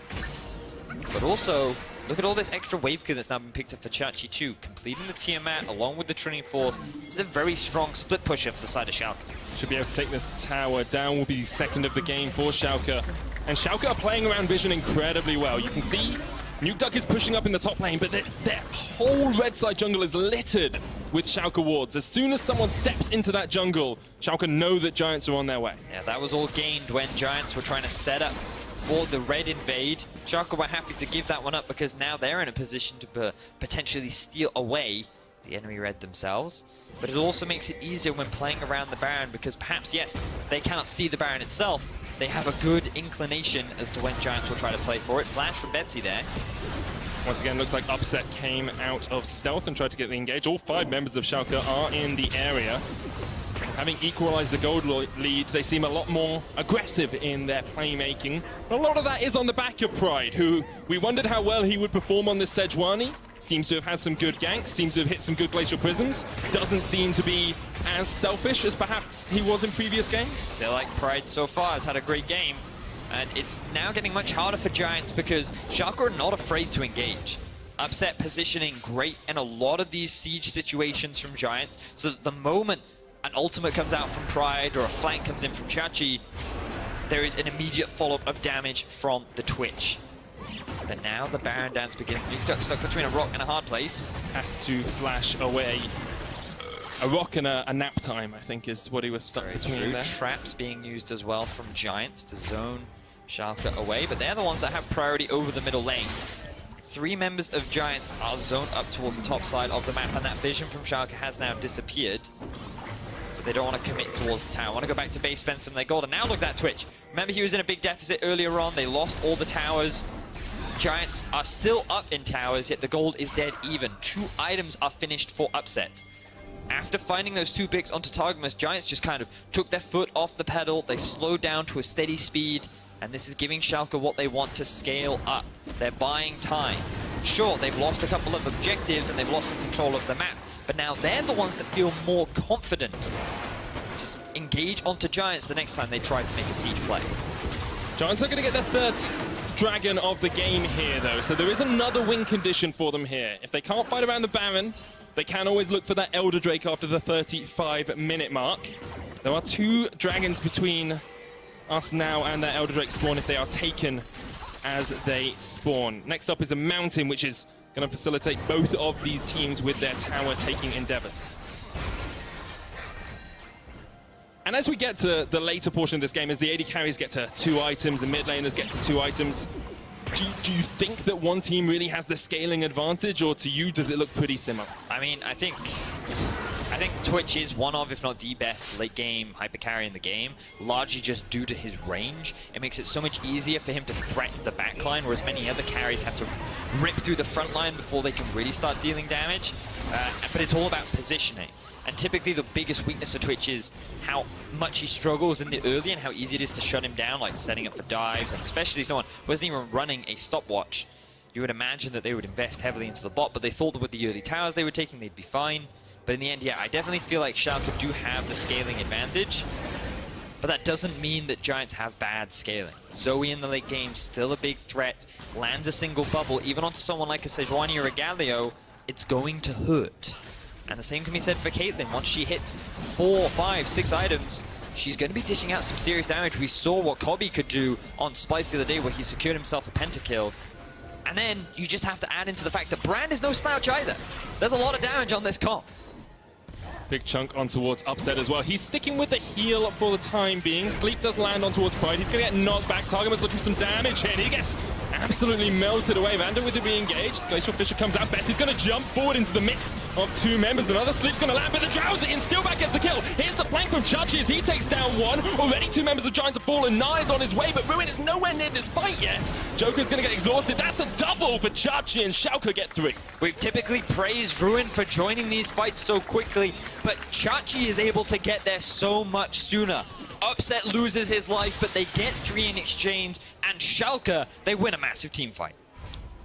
But also, look at all this extra wave clear that's now been picked up for Chachi too. Completing the Tiamat along with the Trinity Force. This is a very strong split pusher for the side of Schalke. Should be able to take this tower down, will be second of the game for Schalke. And Schalke are playing around Vision incredibly well. You can see Nuke Duck is pushing up in the top lane, but their whole red side jungle is littered with Schalke wards. As soon as someone steps into that jungle, Schalke know that Giants are on their way. Yeah, that was all gained when Giants were trying to set up for the red invade. Schalke were happy to give that one up because now they're in a position to potentially steal away the enemy red themselves. But it also makes it easier when playing around the Baron because perhaps, yes, they cannot see the Baron itself. They have a good inclination as to when Giants will try to play for it. Flash from Betsy there. Once again, looks like Upset came out of stealth and tried to get the engage. All 5 members of Schalke are in the area. Having equalized the gold lead, they seem a lot more aggressive in their playmaking. A lot of that is on the back of Pride, who we wondered how well he would perform on this Sejuani. Seems to have had some good ganks, seems to have hit some good Glacial Prisms. Doesn't seem to be as selfish as perhaps he was in previous games. They're like Pride so far, has had a great game. And it's now getting much harder for Giants because Schalke are not afraid to engage. Upset positioning great in a lot of these siege situations from Giants, so that the moment an ultimate comes out from Pride or a flank comes in from Chachi, there is an immediate follow-up of damage from the Twitch. But now the Baron dance beginning. Nuke Duck stuck between a rock and a hard place. Has to flash away. A rock and a nap time, I think, is what he was stuck between there. Traps being used as well from Giants to zone Schalke away, but they're the ones that have priority over the middle lane. 3 members of Giants are zoned up towards the top side of the map, and that vision from Schalke has now disappeared. They don't want to commit towards the tower. Want to go back to base, spend some of their gold, and now look at that Twitch. Remember, he was in a big deficit earlier on. They lost all the towers. Giants are still up in towers, yet the gold is dead even. 2 items are finished for Upset. After finding those 2 picks onto Targamas, Giants just kind of took their foot off the pedal. They slowed down to a steady speed, and this is giving Schalke what they want to scale up. They're buying time. Sure, they've lost a couple of objectives, and they've lost some control of the map. But now they're the ones that feel more confident to engage onto Giants the next time they try to make a siege play. Giants are going to get their 3rd dragon of the game here, though. So there is another win condition for them here. If they can't fight around the Baron, they can always look for that Elder Drake after the 35-minute mark. There are 2 dragons between us now and that Elder Drake spawn if they are taken as they spawn. Next up is a mountain, which is going to facilitate both of these teams with their tower-taking endeavors. And as we get to the later portion of this game, as the AD carries get to 2 items, the mid laners get to 2 items, do you think that one team really has the scaling advantage, or to you, does it look pretty similar? I mean, I think Twitch is one of, if not the best, late game hyper carry in the game, largely just due to his range. It makes it so much easier for him to threaten the backline, whereas many other carries have to rip through the front line before they can really start dealing damage. But it's all about positioning. And typically the biggest weakness of Twitch is how much he struggles in the early and how easy it is to shut him down, like setting up for dives, and especially someone who wasn't even running a stopwatch. You would imagine that they would invest heavily into the bot, but they thought that with the early towers they were taking, they'd be fine. But in the end, yeah, I definitely feel like Schalke do have the scaling advantage. But that doesn't mean that Giants have bad scaling. Zoe in the late game, still a big threat. Lands a single bubble, even onto someone like a Sejuani or a Galio, it's going to hurt. And the same can be said for Caitlyn. Once she hits 4, 5, 6 items, she's going to be dishing out some serious damage. We saw what Kobe could do on Splice the other day, where he secured himself a pentakill. And then you just have to add into the fact that Brand is no slouch either. There's a lot of damage on this comp. Big chunk on towards Upset as well. He's sticking with the heal for the time being. Sleep does land on towards Pride. He's going to get knocked back. Targamas looking for some damage here, and he gets absolutely melted away. Vander with it re-engaged. Glacial Fisher comes out. Betsy's going to jump forward into the midst of two members. Another Sleep's going to land, but the Drowsy and Steelback gets the kill. Here's the flank from Chachi as he takes down one. Already two members of Giants have fallen. Nye's on his way, but Ruin is nowhere near this fight yet. Joker's going to get exhausted. That's a double for Chachi, and Schalke get 3. We've typically praised Ruin for joining these fights so quickly, but Chachi is able to get there so much sooner. Upset loses his life, but they get 3 in exchange, and Schalke, they win a massive team fight.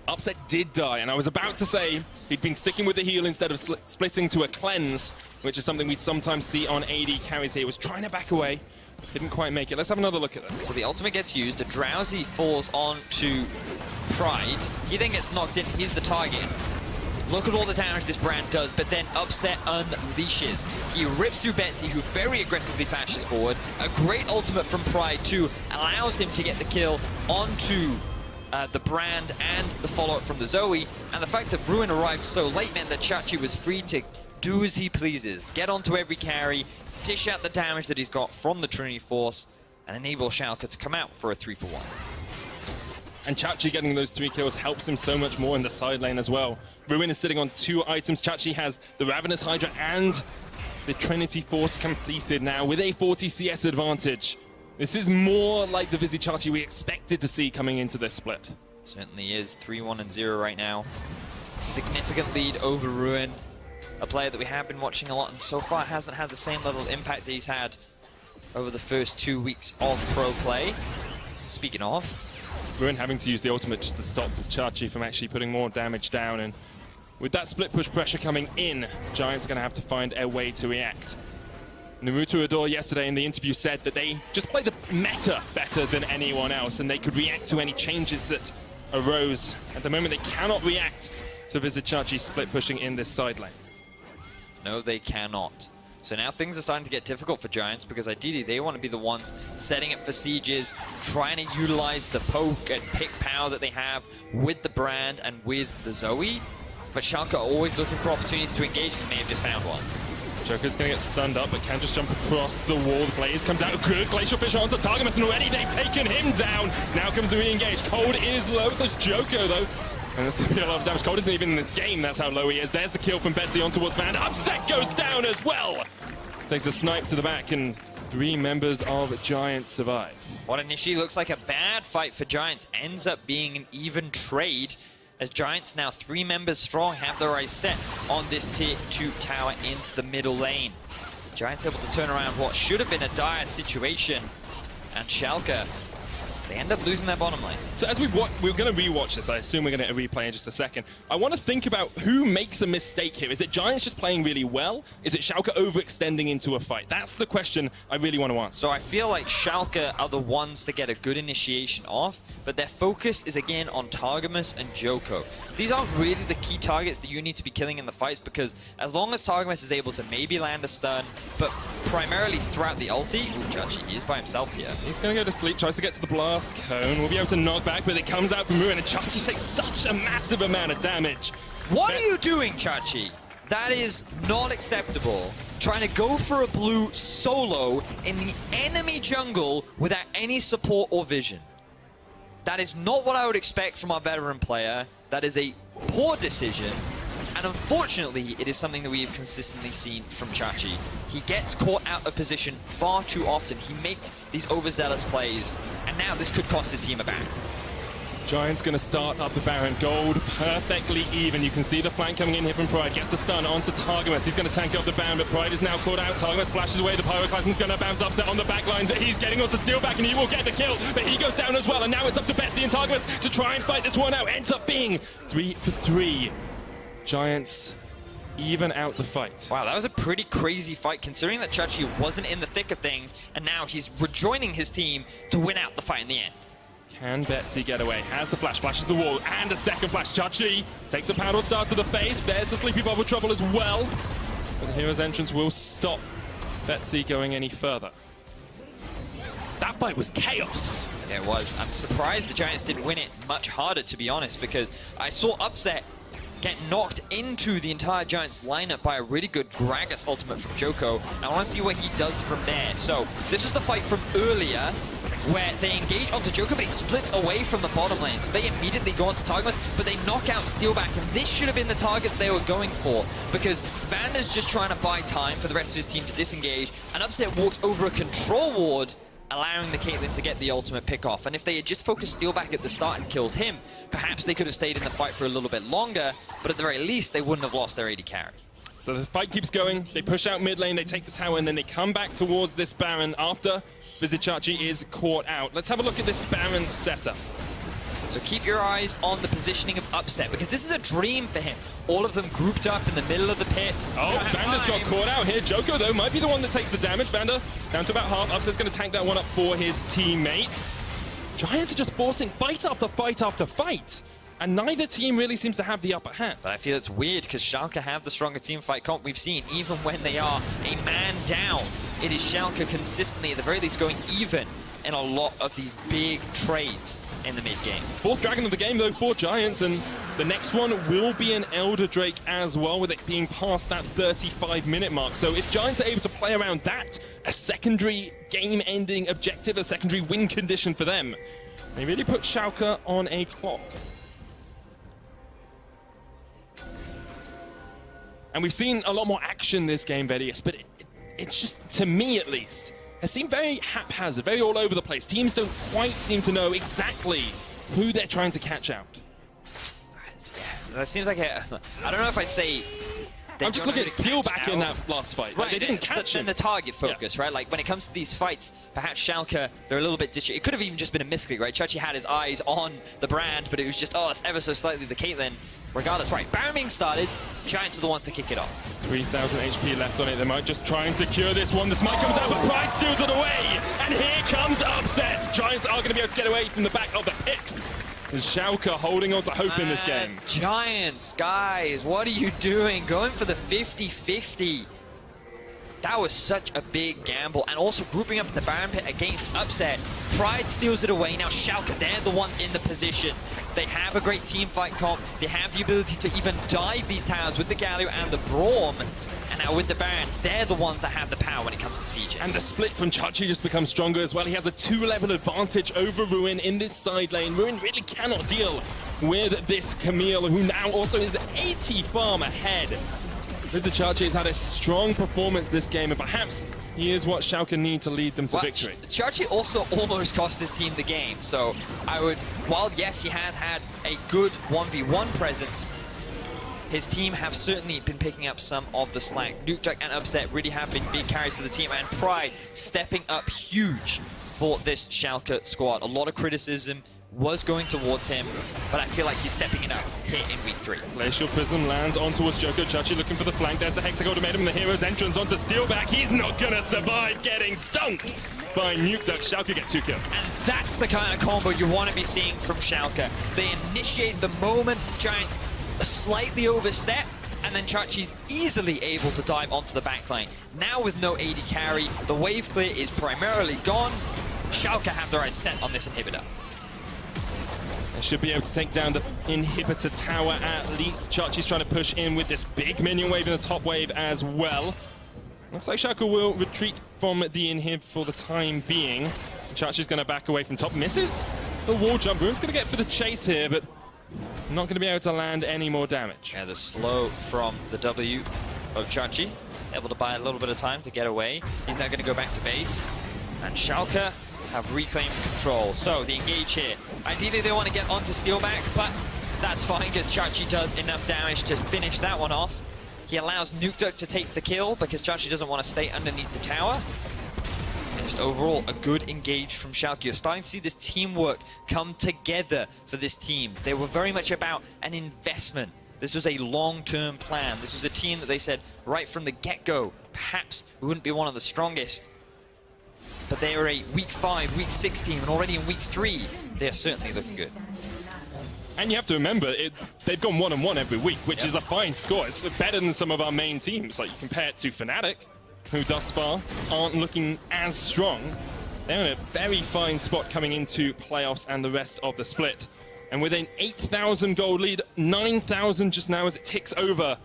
Upset did die, and I was about to say he'd been sticking with the heal instead of splitting to a cleanse, which is something we sometimes see on AD carries here. He was trying to back away, didn't quite make it. Let's have another look at this. So the ultimate gets used, a Drowsy falls onto Pride. He then gets knocked in, he's the target. Look at all the damage this brand does, but then Upset unleashes. He rips through Betsy, who very aggressively fashes forward. A great ultimate from Pride, too, allows him to get the kill onto the brand and the follow-up from the Zoe. And the fact that Ruin arrived so late meant that Chachi was free to do as he pleases. Get onto every carry, dish out the damage that he's got from the Trinity Force, and enable Schalke to come out for a 3-for-1. And Chachi getting those 3 kills helps him so much more in the side lane as well. Ruin is sitting on 2 items. Chachi has the Ravenous Hydra and the Trinity Force completed now with a 40 CS advantage. This is more like the Vizzy Chachi we expected to see coming into this split. Certainly is. 3-1-0 right now. Significant lead over Ruin. A player that we have been watching a lot and so far hasn't had the same level of impact that he's had over the first 2 weeks of pro play. Speaking of, Ruin having to use the ultimate just to stop Chachi from actually putting more damage down, and with that split push pressure coming in, Giants are going to have to find a way to react. Naruto Adore yesterday in the interview said that they just play the meta better than anyone else and they could react to any changes that arose. At the moment they cannot react to Visit Chachi split pushing in this side lane. no, they cannot. So now things are starting to get difficult for Giants because ideally they want to be the ones setting up for sieges, trying to utilize the poke and pick power that they have with the brand and with the Zoe. But Schalke are always looking for opportunities to engage and they may have just found one. Joker's going to get stunned up, but can just jump across the wall. The Blaze comes out good. Glacial Fisher onto Targamas, and already they've taken him down. Now comes the re-engage. Cold is low, so it's Joker, though. And there's going to be a lot of damage. Cold isn't even in this game, that's how low he is. There's the kill from Betsy on towards Van. Upset goes down as well. Takes a snipe to the back, and 3 members of Giants survive. What initially looks like a bad fight for Giants ends up being an even trade, as Giants now 3 members strong have their eyes set on this tier 2 tower in the middle lane. Giants able to turn around what should have been a dire situation, and Schalke, they end up losing their bottom lane. So as we're going to rewatch this, I assume we're going to replay in just a second. I want to think about who makes a mistake here. Is it Giants just playing really well? Is it Schalke overextending into a fight? That's the question I really want to answer. So I feel like Schalke are the ones to get a good initiation off, but their focus is again on Targamas and Joko. These aren't really the key targets that you need to be killing in the fights, because as long as Targamas is able to maybe land a stun, but primarily throughout the ulti, Chachi, he is by himself here. He's going to go to sleep, tries to get to the blast cone. We'll be able to knock back, but it comes out from Ruin, and Chachi takes such a massive amount of damage. What are you doing, Chachi? That is not acceptable. Trying to go for a blue solo in the enemy jungle without any support or vision. That is not what I would expect from our veteran player. That is a poor decision. And unfortunately, it is something that we have consistently seen from Chachi. He gets caught out of position far too often. He makes these overzealous plays. And now this could cost his team a back. Giants going to start up the Baron. Gold perfectly even. You can see the flank coming in here from Pride. Gets the stun onto Targamas. He's going to tank up the Baron, but Pride is now caught out. Targamas flashes away. The Pyroclasm's going to bounce Upset on the back lines. He's getting onto Steelback, and he will get the kill, but he goes down as well. And now it's up to Betsy and Targamas to try and fight this one out. Ends up being 3 for 3. Giants even out the fight. Wow, that was a pretty crazy fight, considering that Chachi wasn't in the thick of things, and now he's rejoining his team to win out the fight in the end. Can Betsy get away? Has the flash, flashes the wall, and a second flash. Chachi takes a paddle star to the face. There's the Sleepy Bubble Trouble as well. But the hero's entrance will stop Betsy going any further. That fight was chaos. Yeah, it was. I'm surprised the Giants didn't win it much harder, to be honest, because I saw Upset get knocked into the entire Giants lineup by a really good Gragas ultimate from Joko. I want to see what he does from there. So this was the fight from earlier where they engage onto Joko, but he splits away from the bottom lane. So they immediately go onto Targetmas, but they knock out Steelback, and this should have been the target they were going for, because Vander's just trying to buy time for the rest of his team to disengage, and Upset walks over a control ward, allowing the Caitlyn to get the ultimate pick off. And if they had just focused Steelback at the start and killed him, perhaps they could have stayed in the fight for a little bit longer, but at the very least, they wouldn't have lost their AD carry. So the fight keeps going. They push out mid lane, they take the tower, and then they come back towards this Baron after Vizicachi is caught out. Let's have a look at this Baron setup. So keep your eyes on the positioning of Upset, because this is a dream for him. All of them grouped up in the middle of the pit. Oh, Vander's got caught out here. Joko, though, might be the one that takes the damage. Vander down to about half. Upset's going to tank that one up for his teammate. Giants are just forcing fight after fight after fight, and neither team really seems to have the upper hand. But I feel it's weird because Schalke have the stronger team fight comp. We've seen even when they are a man down, it is Schalke consistently, at the very least, going even in a lot of these big trades in the mid game. Fourth dragon of the game, though, for Giants, and the next one will be an Elder Drake as well, with it being past that 35-minute mark. So if Giants are able to play around that, a secondary game-ending objective, a secondary win condition for them, they really put Schalke on a clock. And we've seen a lot more action this game, Vedius, but it's just, to me at least, has seemed very haphazard, very all over the place. Teams don't quite seem to know exactly who they're trying to catch out. That seems like a, I don't know if I'd say... I'm just looking at Steelback in that last fight. Right, like, they didn't catch him. And the target focus, right? Like, when it comes to these fights, perhaps Schalke, they're a little bit ditchy. It could have even just been a misclick, right? Chachi had his eyes on the brand, but it was just, oh, it's ever so slightly the Caitlyn. Regardless, right, Baron being started, Giants are the ones to kick it off. 3,000 HP left on it. They might just try and secure this one. The smite comes out, but Pride steals it away. And here comes Upset. Giants are going to be able to get away from the back of the pit. Is Schalke holding on to hope in this game? Giants, guys, what are you doing? Going for the 50-50. That was such a big gamble. And also grouping up in the Baron pit against Upset. Pride steals it away. Now Schalke, they're the ones in the position. They have a great team fight comp. They have the ability to even dive these towers with the Galio and the Braum. And now with the Baron, they're the ones that have the power when it comes to siege. And the split from Chachi just becomes stronger as well. He has a 2-level advantage over Ruin in this side lane. Ruin really cannot deal with this Camille, who now also is 80 farm ahead. Vizicachi has had a strong performance this game, and perhaps he is what Schalke need to lead them to victory. Chachi also almost cost his team the game, so I would, while yes, he has had a good 1v1 presence, his team have certainly been picking up some of the slack. Nukejack and Upset really have been big carries for the team, and Pride stepping up huge for this Schalke squad. A lot of criticism was going towards him, but I feel like he's stepping it up here in week 3. Glacial Prism lands on towards Joko. Chachi looking for the flank. There's the Hexagon Ultimatum, the hero's entrance onto Steelback. He's not gonna survive getting dunked by Nukeduck. Schalke get 2 kills. And that's the kind of combo you want to be seeing from Schalke. They initiate the moment Giants slightly overstep, and then Chachi's easily able to dive onto the backline. Now with no AD carry, the wave clear is primarily gone. Schalke have their eyes set on this inhibitor. They should be able to take down the inhibitor tower at least. Chachi's trying to push in with this big minion wave in the top wave as well. Looks like Schalke will retreat from the inhib for the time being. Chachi's going to back away from top. Misses the wall jump. Ruin's going to get for the chase here, but not going to be able to land any more damage. Yeah, the slow from the W of Chachi. Able to buy a little bit of time to get away. He's now going to go back to base. And Schalke have reclaimed control. So the engage here. Ideally they want to get onto Steelback, but that's fine because Chachi does enough damage to finish that one off. He allows Nukeduck to take the kill because Chachi doesn't want to stay underneath the tower. And just overall, a good engage from Schalke. You're starting to see this teamwork come together for this team. They were very much about an investment. This was a long-term plan. This was a team that they said right from the get-go, perhaps we wouldn't be one of the strongest. But they are a week 5, week 6 team, and already in week 3, they are certainly looking good. And you have to remember, they've gone 1-1 every week, which is a fine score. It's better than some of our main teams. Like, you compare it to Fnatic, who thus far aren't looking as strong. They're in a very fine spot coming into playoffs and the rest of the split. And with an 8,000 gold lead, 9,000 just now as it ticks over.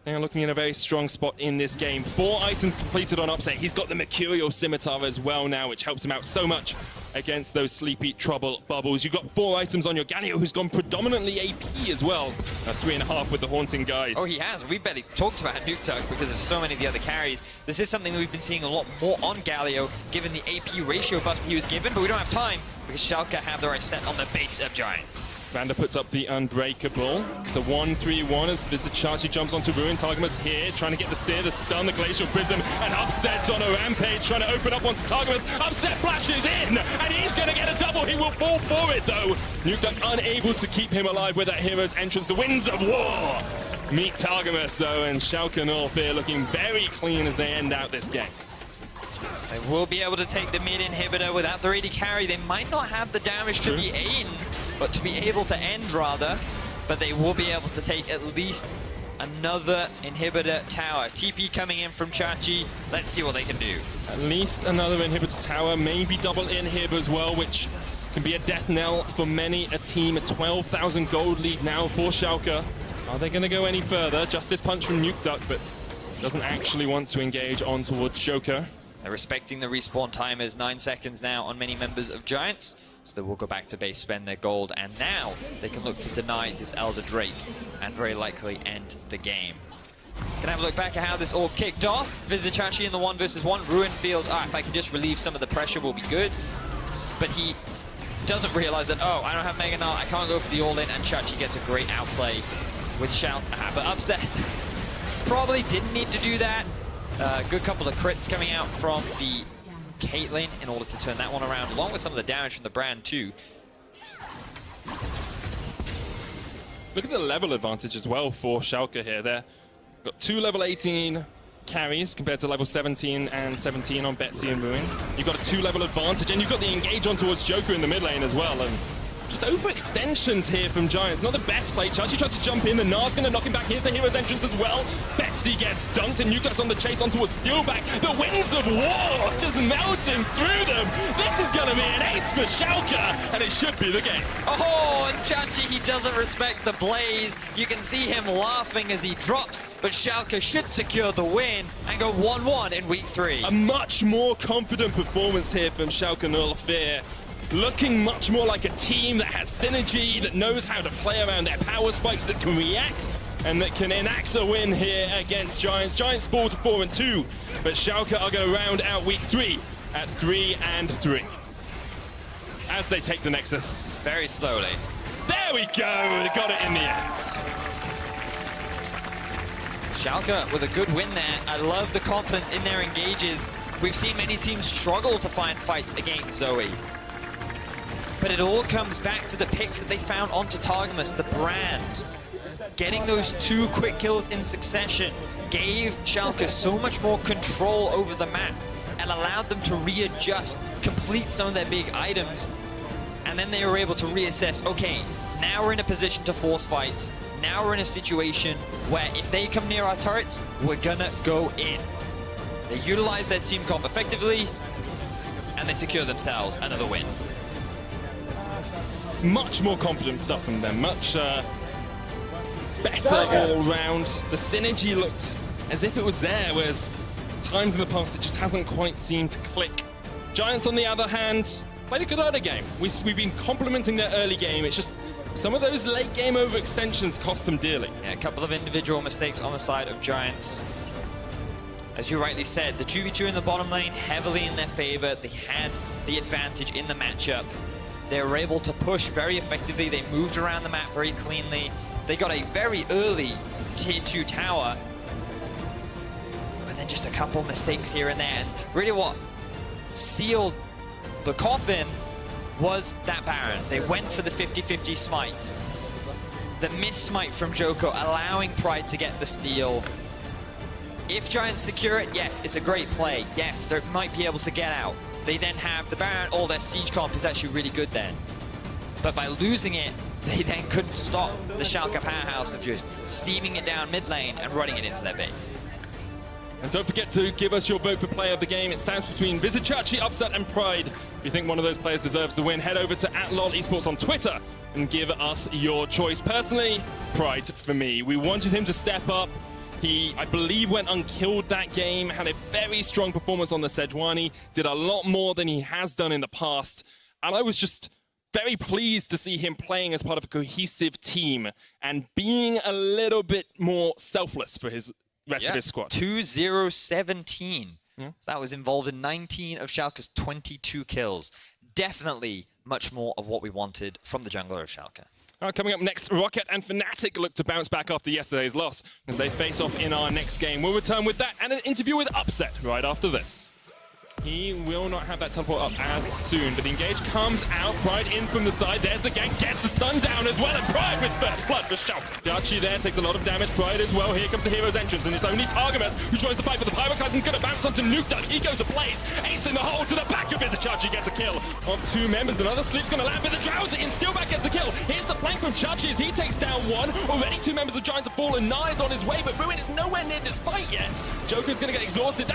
They are looking in a very strong spot in this game. 4 items completed on Upset. He's got the Mercurial Scimitar as well now, which helps him out so much against those Sleepy Trouble bubbles. You've got 4 items on your Galio, who's gone predominantly AP as well. 3.5 with the Haunting Guys. Oh, he has. We barely talked about Nuke Duck because of so many of the other carries. This is something that we've been seeing a lot more on Galio, given the AP ratio buff that he was given, but we don't have time because Schalke have the right set on the base of Giants. Vander puts up the Unbreakable. It's a 1-3-1 as Vizicachi jumps onto Ruin. Targamas here, trying to get the Sear, the stun, the Glacial Prism, and Upset's on a rampage, trying to open up onto Targamas. Upset flashes in, and he's going to get a double. He will fall for it, though. Nuke Duck unable to keep him alive with that hero's entrance. The Winds of War meet Targamas, though, and Schalke 04 looking very clean as they end out this game. They will be able to take the mid inhibitor without the AD carry. They might not have the damage to be in, but to be able to end rather. But they will be able to take at least another inhibitor tower. TP coming in from Chachi. Let's see what they can do. At least another inhibitor tower, maybe double inhib as well, which can be a death knell for many a team. A 12,000 gold lead now for Schalke. Are they going to go any further? Justice Punch from Nuke Duck, but doesn't actually want to engage on towards Joker. They're respecting the respawn timers. 9 seconds now on many members of Giants. So they will go back to base, spend their gold, and now they can look to deny this Elder Drake and very likely end the game. Can I have a look back at how this all kicked off? Vizicachi in the 1 versus 1. Ruin feels, if I can just relieve some of the pressure, will be good. But he doesn't realize that, I don't have Mega Null, I can't go for the all-in, and Chachi gets a great outplay with Shout. But Upset probably didn't need to do that. Good couple of crits coming out from the Caitlyn in order to turn that one around, along with some of the damage from the Brand too. Look at the level advantage as well for Schalke here. They've got 2 level 18 carries compared to level 17 and 17 on Betsy and Ruin. You've got a 2 level advantage, and you've got the engage on towards Joker in the mid lane as well. And just overextensions here from Giants. Not the best play. Chachi tries to jump in. The Nars going to knock him back. Here's the hero's entrance as well. Betsy gets dunked, and Nuke Duck's on the chase on towards Steelback. The Winds of War just melting through them. This is going to be an ace for Schalke, and it should be the game. Oh, and Chachi, he doesn't respect the blaze. You can see him laughing as he drops, but Schalke should secure the win and go 1-1 in week 3. A much more confident performance here from Schalke 04. Looking much more like a team that has synergy, that knows how to play around their power spikes, that can react and that can enact a win here against Giants. Giants fall to 4-2, but Schalke are going to round out week 3 at 3-3 as they take the Nexus. Very slowly. There we go, they got it in the end. Schalke with a good win there. I love the confidence in their engages. We've seen many teams struggle to find fights against Zoe. But it all comes back to the picks that they found onto Targamas, the Brand. Getting those 2 quick kills in succession gave Schalke so much more control over the map and allowed them to readjust, complete some of their big items. And then they were able to reassess, okay, now we're in a position to force fights. Now we're in a situation where if they come near our turrets, we're gonna go in. They utilize their team comp effectively, and they secure themselves another win. Much more confident stuff from them, much better all round. The synergy looked as if it was there, whereas times in the past it just hasn't quite seemed to click. Giants, on the other hand, played a good early game. We've been complimenting their early game. It's just some of those late game overextensions cost them dearly. Yeah, a couple of individual mistakes on the side of Giants. As you rightly said, the 2v2 in the bottom lane heavily in their favor. They had the advantage in the matchup. They were able to push very effectively. They moved around the map very cleanly. They got a very early tier 2 tower. But then just a couple mistakes here and there. And really what sealed the coffin was that Baron. They went for the 50-50 smite. The miss smite from Joko, allowing Pride to get the steal. If Giants secure it, yes, it's a great play. Yes, they might be able to get out. They then have the Baron, all their siege comp is actually really good then. But by losing it, they then couldn't stop the Schalke powerhouse of just steaming it down mid lane and running it into their base. And don't forget to give us your vote for player of the game. It stands between Vizicachi, Upset, and Pride. If you think one of those players deserves the win, head over to @LOLesports on Twitter and give us your choice. Personally, Pride for me. We wanted him to step up. He, I believe, went unkilled that game, had a very strong performance on the Sejuani, did a lot more than he has done in the past. And I was just very pleased to see him playing as part of a cohesive team and being a little bit more selfless for his rest of his squad. 2-0-17. So that was involved in 19 of Schalke's 22 kills. Definitely much more of what we wanted from the jungler of Schalke. Coming up next, Rocket and Fnatic look to bounce back after yesterday's loss as they face off in our next game. We'll return with that and an interview with Upset right after this. He will not have that teleport up as soon, but the engage comes out, Pride in from the side, there's the gank, gets the stun down as well, and Pride with first blood for Schalke. Yachi there takes a lot of damage, Pride as well, here comes the hero's entrance, and it's only Targamas who joins the fight, but the Pyroclasm's gonna bounce onto Nukeduck, he goes ablaze, ace in the hole to the back of Vizicachi, gets a kill on 2 members, another sleep's gonna land, but the Drowsy and Steelback gets the kill. Here's the flank from Chachi as he takes down 1, already 2 members of Giants have fallen, Nye's on his way, but Ruin is nowhere near this fight yet. Joker's gonna get exhausted.